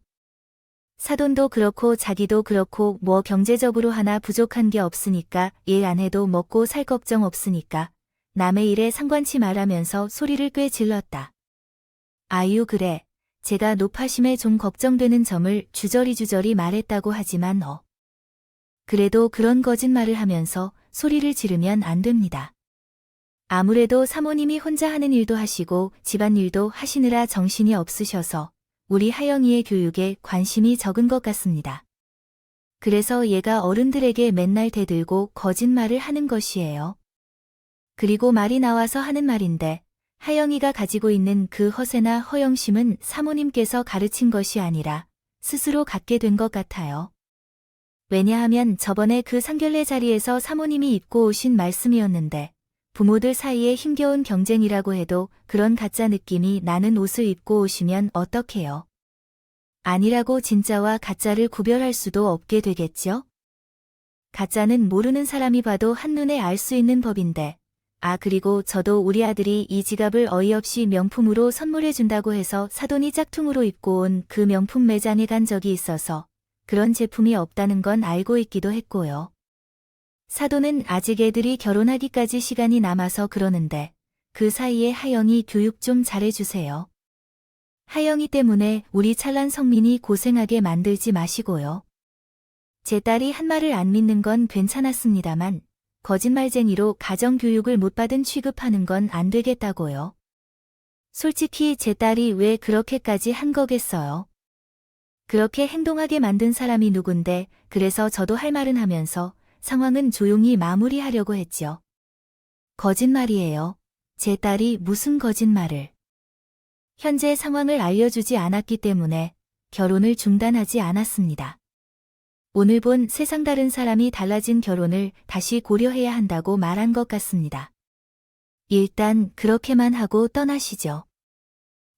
사돈도 그렇고 자기도 그렇고 뭐 경제적으로 하나 부족한 게 없으니까 일 안 해도 먹고 살 걱정 없으니까 남의 일에 상관치 말하면서 소리를 꽤 질렀다. 아유 그래. 제가 노파심에 좀 걱정되는 점을 주저리 말했다고 하지만 그래도 그런 거짓말을 하면서 소리를 지르면 안 됩니다. 아무래도 사모님이 혼자 하는 일도 하시고 집안일도 하시느라 정신이 없으셔서 우리 하영이의 교육에 관심이 적은 것 같습니다. 그래서 얘가 어른들에게 맨날 대들고 거짓말을 하는 것이에요. 그리고 말이 나와서 하는 말인데 하영이가 가지고 있는 그 허세나 허영심은 사모님께서 가르친 것이 아니라 스스로 갖게 된 것 같아요. 왜냐하면 저번에 그 상견례 자리에서 사모님이 입고 오신 말씀이었는데 부모들 사이에 힘겨운 경쟁이라고 해도 그런 가짜 느낌이 나는 옷을 입고 오시면 어떡해요? 아니라고 진짜와 가짜를 구별할 수도 없게 되겠죠? 가짜는 모르는 사람이 봐도 한눈에 알 수 있는 법인데 그리고 저도 우리 아들이 이 지갑을 어이없이 명품으로 선물해준다고 해서 사돈이 짝퉁으로 입고 온 그 명품 매장에 간 적이 있어서 그런 제품이 없다는 건 알고 있기도 했고요. 사돈은 아직 애들이 결혼하기까지 시간이 남아서 그러는데 그 사이에 하영이 교육 좀 잘해주세요. 하영이 때문에 우리 찰란 성민이 고생하게 만들지 마시고요. 제 딸이 한 말을 안 믿는 건 괜찮았습니다만 거짓말쟁이로 가정교육을 못 받은 취급하는 건 안 되겠다고요. 솔직히 제 딸이 왜 그렇게까지 한 거겠어요. 그렇게 행동하게 만든 사람이 누군데 그래서 저도 할 말은 하면서 상황은 조용히 마무리하려고 했죠. 거짓말이에요. 제 딸이 무슨 거짓말을. 현재 상황을 알려주지 않았기 때문에 결혼을 중단하지 않았습니다. 오늘 본 세상 다른 사람이 달라진 결혼을 다시 고려해야 한다고 말한 것 같습니다. 일단 그렇게만 하고 떠나시죠.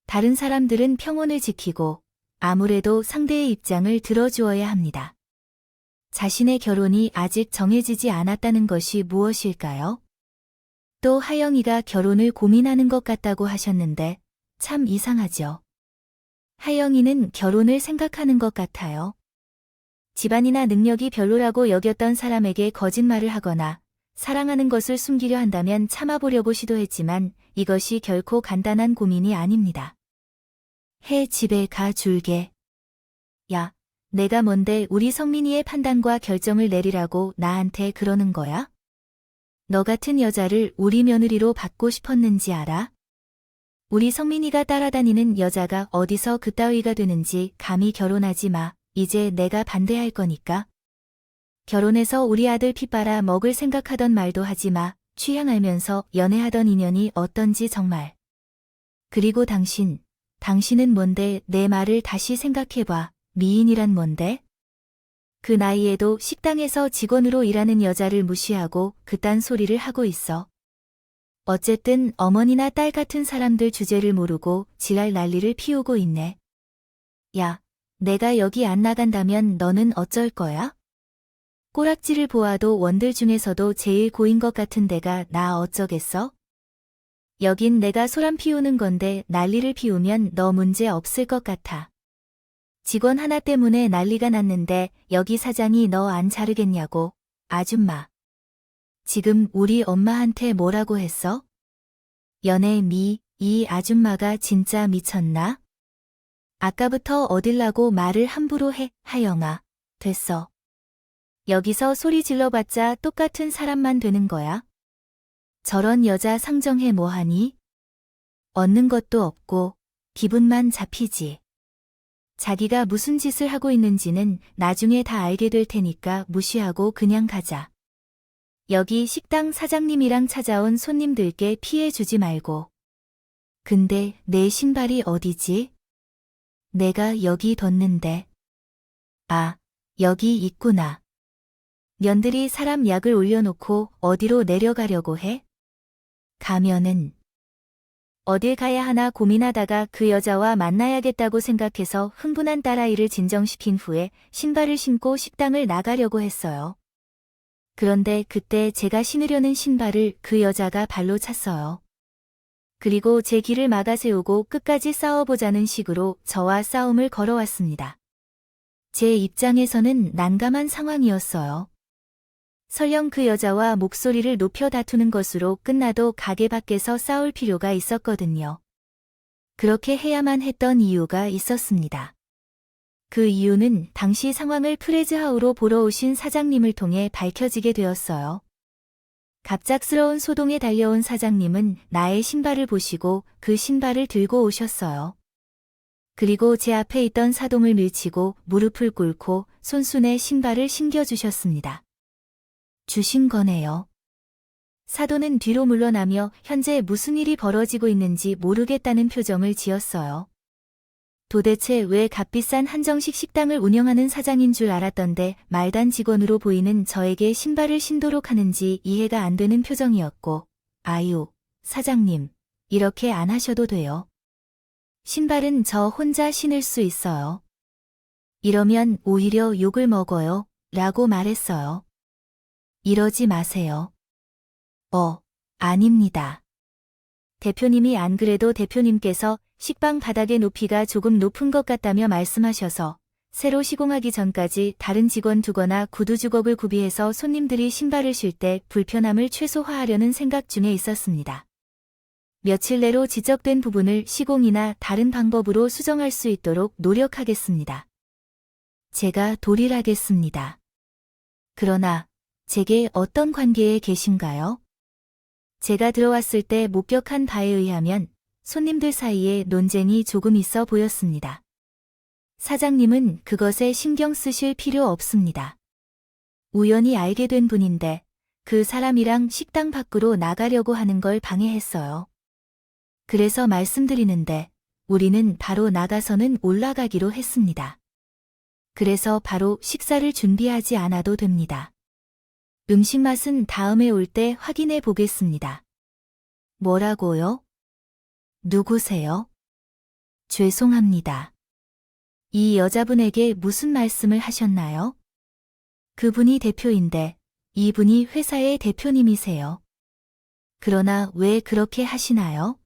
다른 사람들은 평온을 지키고 아무래도 상대의 입장을 들어주어야 합니다. 자신의 결혼이 아직 정해지지 않았다는 것이 무엇일까요? 또 하영이가 결혼을 고민하는 것 같다고 하셨는데 참 이상하죠. 하영이는 결혼을 생각하는 것 같아요. 집안이나 능력이 별로라고 여겼던 사람에게 거짓말을 하거나 사랑하는 것을 숨기려 한다면 참아보려고 시도했지만 이것이 결코 간단한 고민이 아닙니다. 집에 가 줄게. 야, 내가 뭔데 우리 성민이의 판단과 결정을 내리라고 나한테 그러는 거야? 너 같은 여자를 우리 며느리로 받고 싶었는지 알아? 우리 성민이가 따라다니는 여자가 어디서 그따위가 되는지 감히 결혼하지 마. 이제 내가 반대할 거니까. 결혼해서 우리 아들 피 빨아 먹을 생각하던 말도 하지 마. 취향 알면서 연애하던 인연이 어떤지 정말. 그리고 당신은 뭔데 내 말을 다시 생각해봐. 미인이란 뭔데? 그 나이에도 식당에서 직원으로 일하는 여자를 무시하고 그딴 소리를 하고 있어. 어쨌든 어머니나 딸 같은 사람들 주제를 모르고 지랄 난리를 피우고 있네. 야, 내가 여기 안 나간다면 너는 어쩔 거야? 꼬락지를 보아도 원들 중에서도 제일 고인 것 같은 데가 나 어쩌겠어? 여긴 내가 소란 피우는 건데 난리를 피우면 너 문제 없을 것 같아. 직원 하나 때문에 난리가 났는데 여기 사장이 너 안 자르겠냐고. 아줌마. 지금 우리 엄마한테 뭐라고 했어? 이 아줌마가 진짜 미쳤나? 아까부터 어딜라고 말을 함부로 해, 하영아. 됐어. 여기서 소리 질러봤자 똑같은 사람만 되는 거야. 저런 여자 상정해 뭐하니? 얻는 것도 없고 기분만 잡히지. 자기가 무슨 짓을 하고 있는지는 나중에 다 알게 될 테니까 무시하고 그냥 가자. 여기 식당 사장님이랑 찾아온 손님들께 피해 주지 말고. 근데 내 신발이 어디지? 내가 여기 뒀는데. 아, 여기 있구나. 년들이 사람 약을 올려놓고 어디로 내려가려고 해? 가면은 어딜 가야 하나 고민하다가 그 여자와 만나야겠다고 생각해서 흥분한 딸아이를 진정시킨 후에 신발을 신고 식당을 나가려고 했어요. 그런데 그때 제가 신으려는 신발을 그 여자가 발로 찼어요. 그리고 제 길을 막아 세우고 끝까지 싸워보자는 식으로 저와 싸움을 걸어왔습니다. 제 입장에서는 난감한 상황이었어요. 설령 그 여자와 목소리를 높여 다투는 것으로 끝나도 가게 밖에서 싸울 필요가 있었거든요. 그렇게 해야만 했던 이유가 있었습니다. 그 이유는 당시 상황을 프레즈하우로 보러 오신 사장님을 통해 밝혀지게 되었어요. 갑작스러운 소동에 달려온 사장님은 나의 신발을 보시고 그 신발을 들고 오셨어요. 그리고 제 앞에 있던 사동을 밀치고 무릎을 꿇고 손순에 신발을 신겨주셨습니다. 주신 거네요. 사도는 뒤로 물러나며 현재 무슨 일이 벌어지고 있는지 모르겠다는 표정을 지었어요. 도대체 왜 값비싼 한정식 식당을 운영하는 사장인 줄 알았던데 말단 직원으로 보이는 저에게 신발을 신도록 하는지 이해가 안 되는 표정이었고, 아유, 사장님, 이렇게 안 하셔도 돼요. 신발은 저 혼자 신을 수 있어요. 이러면 오히려 욕을 먹어요, 라고 말했어요. 이러지 마세요. 아닙니다. 대표님이 안 그래도 대표님께서 식빵 바닥의 높이가 조금 높은 것 같다며 말씀하셔서 새로 시공하기 전까지 다른 직원 두거나 구두 주걱을 구비해서 손님들이 신발을 쉴 때 불편함을 최소화하려는 생각 중에 있었습니다. 며칠 내로 지적된 부분을 시공이나 다른 방법으로 수정할 수 있도록 노력하겠습니다. 제가 도리하겠습니다. 그러나 제게 어떤 관계에 계신가요? 제가 들어왔을 때 목격한 바에 의하면 손님들 사이에 논쟁이 조금 있어 보였습니다. 사장님은 그것에 신경 쓰실 필요 없습니다. 우연히 알게 된 분인데 그 사람이랑 식당 밖으로 나가려고 하는 걸 방해했어요. 그래서 말씀드리는데 우리는 바로 나가서는 올라가기로 했습니다. 그래서 바로 식사를 준비하지 않아도 됩니다. 음식 맛은 다음에 올 때 확인해 보겠습니다. 뭐라고요? 누구세요? 죄송합니다. 이 여자분에게 무슨 말씀을 하셨나요? 그분이 대표인데 이분이 회사의 대표님이세요. 그러나 왜 그렇게 하시나요?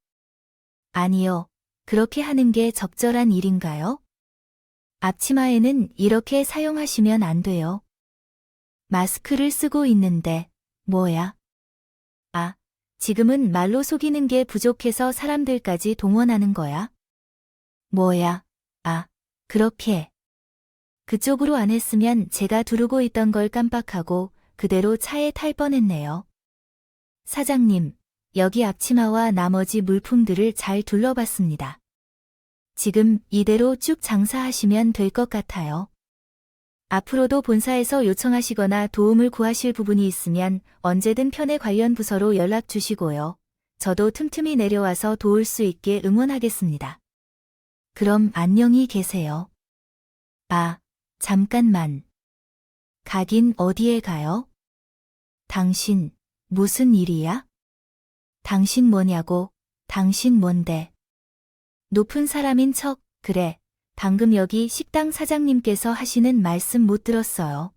아니요, 그렇게 하는 게 적절한 일인가요? 앞치마에는 이렇게 사용하시면 안 돼요. 마스크를 쓰고 있는데, 뭐야? 아, 지금은 말로 속이는 게 부족해서 사람들까지 동원하는 거야? 뭐야? 아, 그렇게. 그쪽으로 안 했으면 제가 두르고 있던 걸 깜빡하고 그대로 차에 탈 뻔했네요. 사장님, 여기 앞치마와 나머지 물품들을 잘 둘러봤습니다. 지금 이대로 쭉 장사하시면 될 것 같아요. 앞으로도 본사에서 요청하시거나 도움을 구하실 부분이 있으면 언제든 편의 관련 부서로 연락 주시고요. 저도 틈틈이 내려와서 도울 수 있게 응원하겠습니다. 그럼 안녕히 계세요. 아, 잠깐만. 가긴 어디에 가요? 당신, 무슨 일이야? 당신 뭐냐고, 당신 뭔데? 높은 사람인 척, 그래. 방금 여기 식당 사장님께서 하시는 말씀 못 들었어요.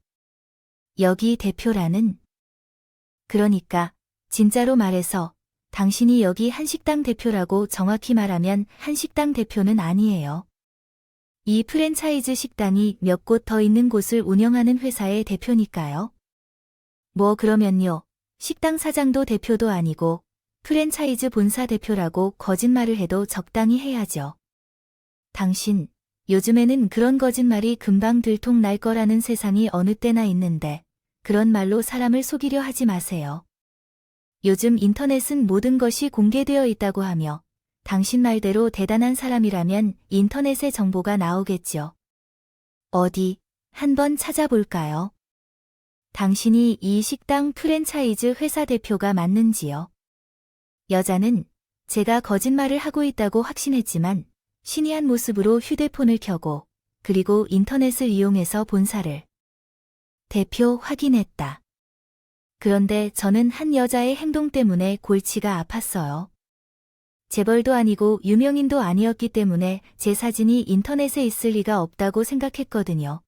여기 대표라는? 그러니까 진짜로 말해서 당신이 여기 한식당 대표라고 정확히 말하면 한식당 대표는 아니에요. 이 프랜차이즈 식당이 몇 곳 더 있는 곳을 운영하는 회사의 대표니까요. 뭐 그러면요. 식당 사장도 대표도 아니고 프랜차이즈 본사 대표라고 거짓말을 해도 적당히 해야죠. 당신, 요즘에는 그런 거짓말이 금방 들통날 거라는 세상이 어느 때나 있는데 그런 말로 사람을 속이려 하지 마세요. 요즘 인터넷은 모든 것이 공개되어 있다고 하며 당신 말대로 대단한 사람이라면 인터넷에 정보가 나오겠죠. 어디, 한번 찾아볼까요? 당신이 이 식당 프랜차이즈 회사 대표가 맞는지요? 여자는 제가 거짓말을 하고 있다고 확신했지만 신이한 모습으로 휴대폰을 켜고 그리고 인터넷을 이용해서 본사를 대표 확인했다. 그런데 저는 한 여자의 행동 때문에 골치가 아팠어요. 재벌도 아니고 유명인도 아니었기 때문에 제 사진이 인터넷에 있을 리가 없다고 생각했거든요.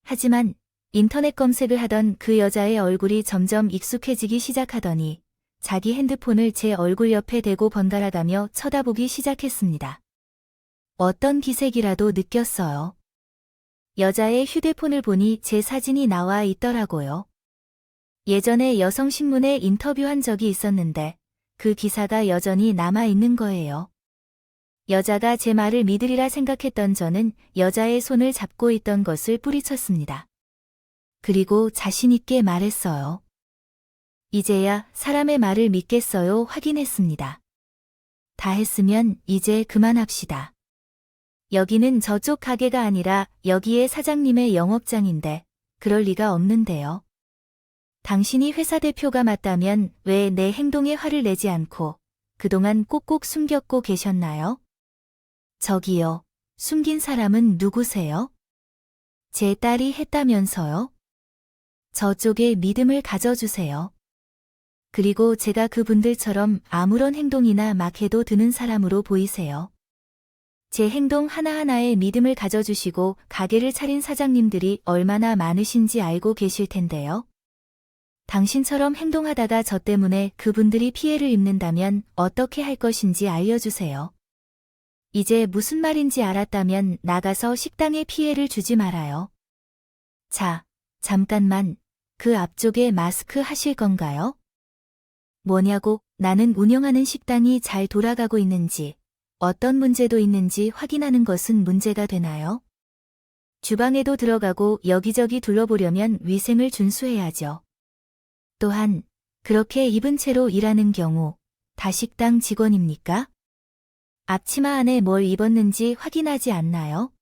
하지만 인터넷 검색을 하던 그 여자의 얼굴이 점점 익숙해지기 시작하더니 자기 핸드폰을 제 얼굴 옆에 대고 번갈아가며 쳐다보기 시작했습니다. 어떤 기색이라도 느꼈어요. 여자의 휴대폰을 보니 제 사진이 나와 있더라고요. 예전에 여성신문에 인터뷰한 적이 있었는데 그 기사가 여전히 남아있는 거예요. 여자가 제 말을 믿으리라 생각했던 저는 여자의 손을 잡고 있던 것을 뿌리쳤습니다. 그리고 자신있게 말했어요. 이제야 사람의 말을 믿겠어요 확인했습니다. 다 했으면 이제 그만합시다. 여기는 저쪽 가게가 아니라 여기에 사장님의 영업장인데 그럴 리가 없는데요. 당신이 회사 대표가 맞다면 왜 내 행동에 화를 내지 않고 그동안 꼭꼭 숨겼고 계셨나요? 저기요, 숨긴 사람은 누구세요? 제 딸이 했다면서요? 저쪽에 믿음을 가져주세요. 그리고 제가 그분들처럼 아무런 행동이나 막 해도 드는 사람으로 보이세요. 제 행동 하나하나에 믿음을 가져주시고 가게를 차린 사장님들이 얼마나 많으신지 알고 계실 텐데요. 당신처럼 행동하다가 저 때문에 그분들이 피해를 입는다면 어떻게 할 것인지 알려주세요. 이제 무슨 말인지 알았다면 나가서 식당에 피해를 주지 말아요. 자, 잠깐만, 그 앞쪽에 마스크 하실 건가요? 뭐냐고, 나는 운영하는 식당이 잘 돌아가고 있는지, 어떤 문제도 있는지 확인하는 것은 문제가 되나요? 주방에도 들어가고 여기저기 둘러보려면 위생을 준수해야죠. 또한 그렇게 입은 채로 일하는 경우 다 식당 직원입니까? 앞치마 안에 뭘 입었는지 확인하지 않나요?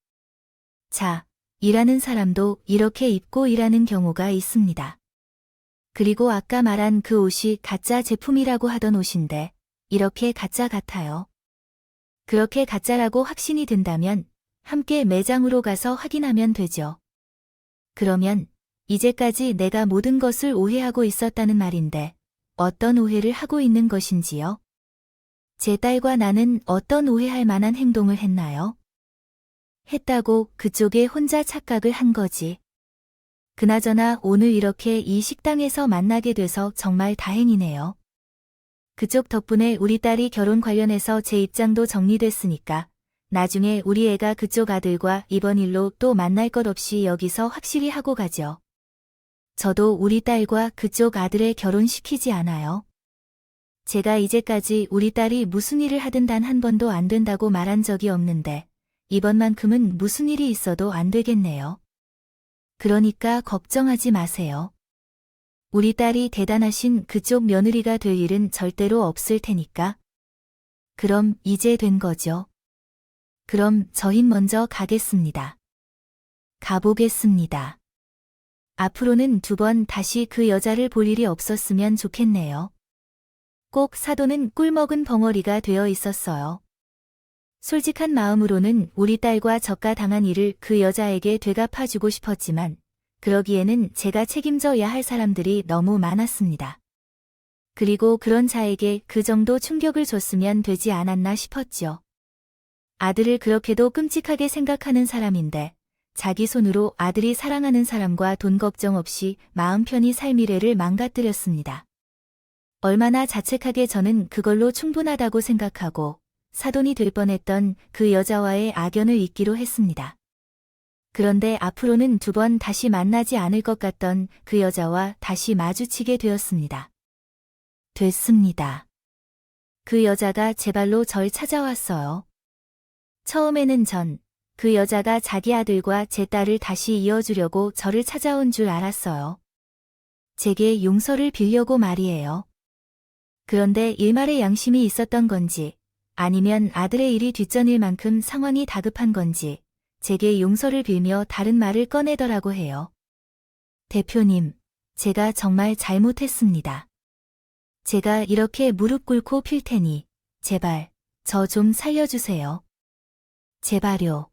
자, 일하는 사람도 이렇게 입고 일하는 경우가 있습니다. 그리고 아까 말한 그 옷이 가짜 제품이라고 하던 옷인데 이렇게 가짜 같아요. 그렇게 가짜라고 확신이 든다면 함께 매장으로 가서 확인하면 되죠. 그러면 이제까지 내가 모든 것을 오해하고 있었다는 말인데 어떤 오해를 하고 있는 것인지요? 제 딸과 나는 어떤 오해할 만한 행동을 했나요? 했다고 그쪽에 혼자 착각을 한 거지. 그나저나 오늘 이렇게 이 식당에서 만나게 돼서 정말 다행이네요. 그쪽 덕분에 우리 딸이 결혼 관련해서 제 입장도 정리됐으니까 나중에 우리 애가 그쪽 아들과 이번 일로 또 만날 것 없이 여기서 확실히 하고 가죠. 저도 우리 딸과 그쪽 아들의 결혼시키지 않아요. 제가 이제까지 우리 딸이 무슨 일을 하든 단 한 번도 안 된다고 말한 적이 없는데 이번만큼은 무슨 일이 있어도 안 되겠네요. 그러니까 걱정하지 마세요. 우리 딸이 대단하신 그쪽 며느리가 될 일은 절대로 없을 테니까. 그럼 이제 된 거죠. 그럼 저흰 먼저 가겠습니다. 가보겠습니다. 앞으로는 2번 다시 그 여자를 볼 일이 없었으면 좋겠네요. 꼭 사돈은 꿀먹은 벙어리가 되어 있었어요. 솔직한 마음으로는 우리 딸과 저가 당한 일을 그 여자에게 되갚아주고 싶었지만 그러기에는 제가 책임져야 할 사람들이 너무 많았습니다. 그리고 그런 자에게 그 정도 충격을 줬으면 되지 않았나 싶었죠. 아들을 그렇게도 끔찍하게 생각하는 사람인데 자기 손으로 아들이 사랑하는 사람과 돈 걱정 없이 마음 편히 살 미래를 망가뜨렸습니다. 얼마나 자책하게 저는 그걸로 충분하다고 생각하고 사돈이 될 뻔했던 그 여자와의 악연을 잊기로 했습니다. 그런데 앞으로는 2번 다시 만나지 않을 것 같던 그 여자와 다시 마주치게 되었습니다. 됐습니다. 그 여자가 제 발로 절 찾아왔어요. 처음에는 전 그 여자가 자기 아들과 제 딸을 다시 이어주려고 저를 찾아온 줄 알았어요. 제게 용서를 빌려고 말이에요. 그런데 일말의 양심이 있었던 건지 아니면 아들의 일이 뒷전일 만큼 상황이 다급한 건지 제게 용서를 빌며 다른 말을 꺼내더라고 해요. 대표님, 제가 정말 잘못했습니다. 제가 이렇게 무릎 꿇고 필 테니 제발, 저 좀 살려주세요. 제발요.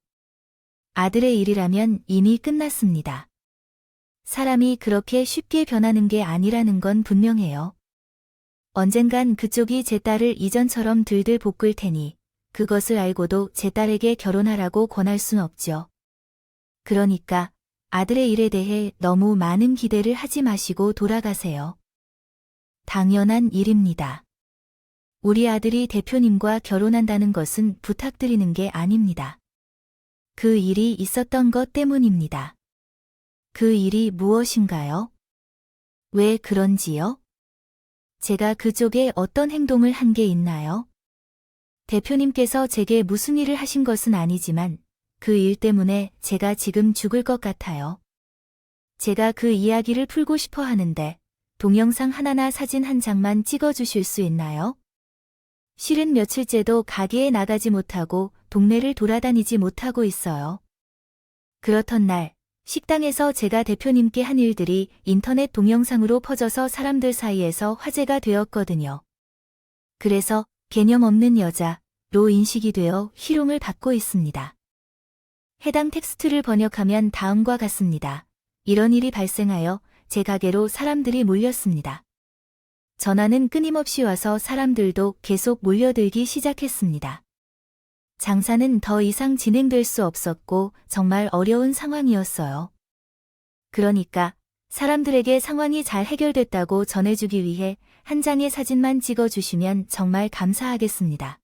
아들의 일이라면 이미 끝났습니다. 사람이 그렇게 쉽게 변하는 게 아니라는 건 분명해요. 언젠간 그쪽이 제 딸을 이전처럼 들들 볶을 테니 그것을 알고도 제 딸에게 결혼하라고 권할 순 없죠. 그러니까 아들의 일에 대해 너무 많은 기대를 하지 마시고 돌아가세요. 당연한 일입니다. 우리 아들이 대표님과 결혼한다는 것은 부탁드리는 게 아닙니다. 그 일이 있었던 것 때문입니다. 그 일이 무엇인가요? 왜 그런지요? 제가 그쪽에 어떤 행동을 한 게 있나요? 대표님께서 제게 무슨 일을 하신 것은 아니지만 그 일 때문에 제가 지금 죽을 것 같아요. 제가 그 이야기를 풀고 싶어 하는데 동영상 하나나 사진 한 장만 찍어주실 수 있나요? 실은 며칠째도 가게에 나가지 못하고 동네를 돌아다니지 못하고 있어요. 그렇던 날 식당에서 제가 대표님께 한 일들이 인터넷 동영상으로 퍼져서 사람들 사이에서 화제가 되었거든요. 그래서 개념 없는 여자로 인식이 되어 희롱을 받고 있습니다. 해당 텍스트를 번역하면 다음과 같습니다. 이런 일이 발생하여 제 가게로 사람들이 몰렸습니다. 전화는 끊임없이 와서 사람들도 계속 몰려들기 시작했습니다. 장사는 더 이상 진행될 수 없었고 정말 어려운 상황이었어요. 그러니까 사람들에게 상황이 잘 해결됐다고 전해주기 위해 한 장의 사진만 찍어주시면 정말 감사하겠습니다.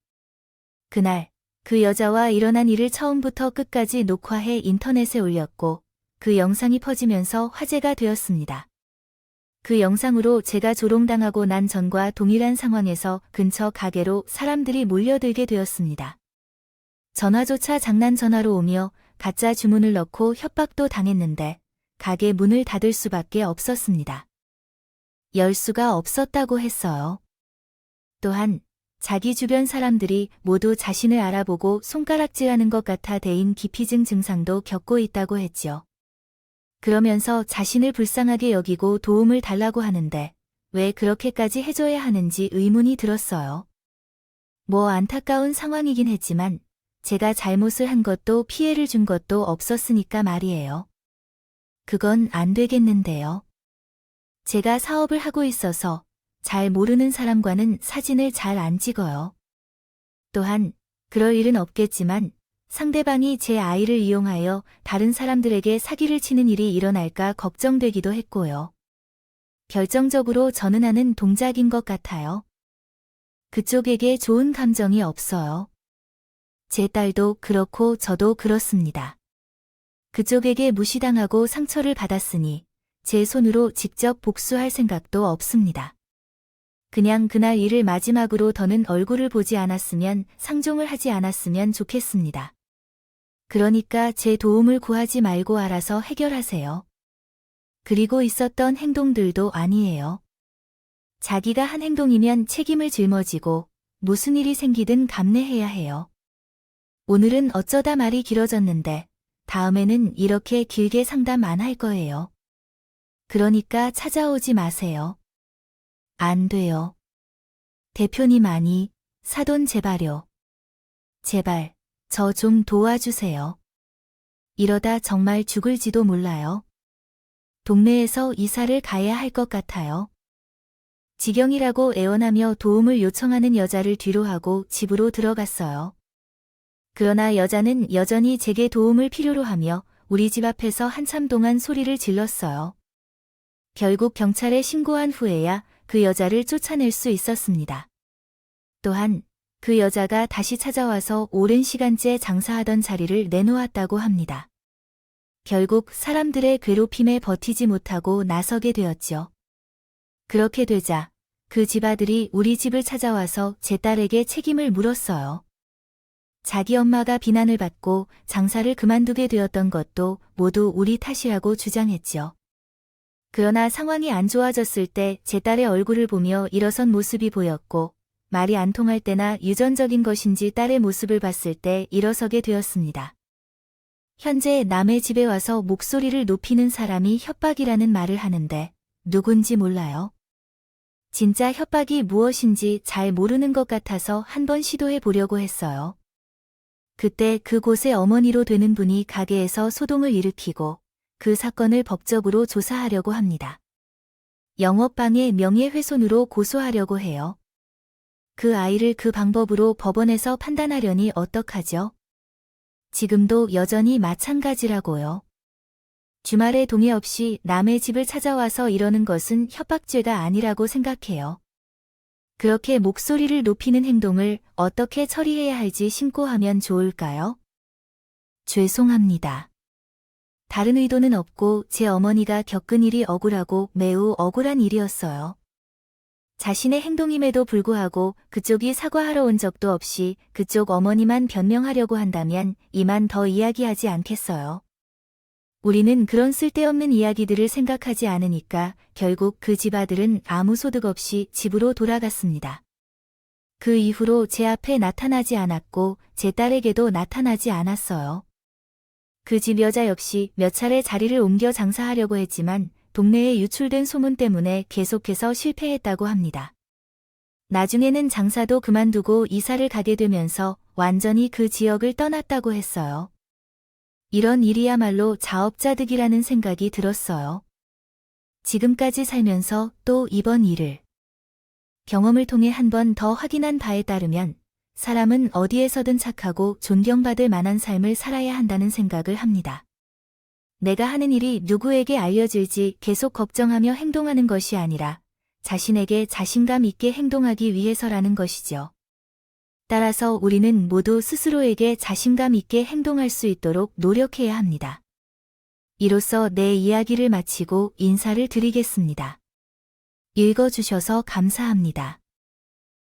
그날 그 여자와 일어난 일을 처음부터 끝까지 녹화해 인터넷에 올렸고 그 영상이 퍼지면서 화제가 되었습니다. 그 영상으로 제가 조롱당하고 난 전과 동일한 상황에서 근처 가게로 사람들이 몰려들게 되었습니다. 전화조차 장난 전화로 오며 가짜 주문을 넣고 협박도 당했는데 가게 문을 닫을 수밖에 없었습니다. 열 수가 없었다고 했어요. 또한 자기 주변 사람들이 모두 자신을 알아보고 손가락질하는 것 같아 대인 기피증 증상도 겪고 있다고 했죠. 그러면서 자신을 불쌍하게 여기고 도움을 달라고 하는데 왜 그렇게까지 해줘야 하는지 의문이 들었어요. 뭐 안타까운 상황이긴 했지만 제가 잘못을 한 것도 피해를 준 것도 없었으니까 말이에요. 그건 안 되겠는데요. 제가 사업을 하고 있어서 잘 모르는 사람과는 사진을 잘 안 찍어요. 또한 그럴 일은 없겠지만 상대방이 제 아이를 이용하여 다른 사람들에게 사기를 치는 일이 일어날까 걱정되기도 했고요. 결정적으로 저는 하는 동작인 것 같아요. 그쪽에게 좋은 감정이 없어요. 제 딸도 그렇고 저도 그렇습니다. 그쪽에게 무시당하고 상처를 받았으니 제 손으로 직접 복수할 생각도 없습니다. 그냥 그날 일을 마지막으로 더는 얼굴을 보지 않았으면 상종을 하지 않았으면 좋겠습니다. 그러니까 제 도움을 구하지 말고 알아서 해결하세요. 그리고 있었던 행동들도 아니에요. 자기가 한 행동이면 책임을 짊어지고 무슨 일이 생기든 감내해야 해요. 오늘은 어쩌다 말이 길어졌는데 다음에는 이렇게 길게 상담 안 할 거예요. 그러니까 찾아오지 마세요. 안 돼요. 대표님 아니, 사돈 제발요. 제발, 저 좀 도와주세요. 이러다 정말 죽을지도 몰라요. 동네에서 이사를 가야 할 것 같아요. 지경이라고 애원하며 도움을 요청하는 여자를 뒤로 하고 집으로 들어갔어요. 그러나 여자는 여전히 제게 도움을 필요로 하며 우리 집 앞에서 한참 동안 소리를 질렀어요. 결국 경찰에 신고한 후에야 그 여자를 쫓아낼 수 있었습니다. 또한 그 여자가 다시 찾아와서 오랜 시간째 장사하던 자리를 내놓았다고 합니다. 결국 사람들의 괴롭힘에 버티지 못하고 나서게 되었죠. 그렇게 되자 그 집아들이 우리 집을 찾아와서 제 딸에게 책임을 물었어요. 자기 엄마가 비난을 받고 장사를 그만두게 되었던 것도 모두 우리 탓이라고 주장했죠. 그러나 상황이 안 좋아졌을 때 제 딸의 얼굴을 보며 일어선 모습이 보였고 말이 안 통할 때나 유전적인 것인지 딸의 모습을 봤을 때 일어서게 되었습니다. 현재 남의 집에 와서 목소리를 높이는 사람이 협박이라는 말을 하는데 누군지 몰라요. 진짜 협박이 무엇인지 잘 모르는 것 같아서 한번 시도해 보려고 했어요. 그때 그곳의 어머니로 되는 분이 가게에서 소동을 일으키고 그 사건을 법적으로 조사하려고 합니다. 영업방해 명예훼손으로 고소하려고 해요. 그 아이를 그 방법으로 법원에서 판단하려니 어떡하죠? 지금도 여전히 마찬가지라고요. 주말에 동의 없이 남의 집을 찾아와서 이러는 것은 협박죄가 아니라고 생각해요. 그렇게 목소리를 높이는 행동을 어떻게 처리해야 할지 신고하면 좋을까요? 죄송합니다. 다른 의도는 없고 제 어머니가 겪은 일이 억울하고 매우 억울한 일이었어요. 자신의 행동임에도 불구하고 그쪽이 사과하러 온 적도 없이 그쪽 어머니만 변명하려고 한다면 이만 더 이야기하지 않겠어요. 우리는 그런 쓸데없는 이야기들을 생각하지 않으니까 결국 그 집 아들은 아무 소득 없이 집으로 돌아갔습니다. 그 이후로 제 앞에 나타나지 않았고 제 딸에게도 나타나지 않았어요. 그 집 여자 역시 몇 차례 자리를 옮겨 장사하려고 했지만 동네에 유출된 소문 때문에 계속해서 실패했다고 합니다. 나중에는 장사도 그만두고 이사를 가게 되면서 완전히 그 지역을 떠났다고 했어요. 이런 일이야말로 자업자득이라는 생각이 들었어요. 지금까지 살면서 또 이번 일을 경험을 통해 한 번 더 확인한 바에 따르면 사람은 어디에서든 착하고 존경받을 만한 삶을 살아야 한다는 생각을 합니다. 내가 하는 일이 누구에게 알려질지 계속 걱정하며 행동하는 것이 아니라 자신에게 자신감 있게 행동하기 위해서라는 것이죠. 따라서 우리는 모두 스스로에게 자신감 있게 행동할 수 있도록 노력해야 합니다. 이로써 내 이야기를 마치고 인사를 드리겠습니다. 읽어주셔서 감사합니다.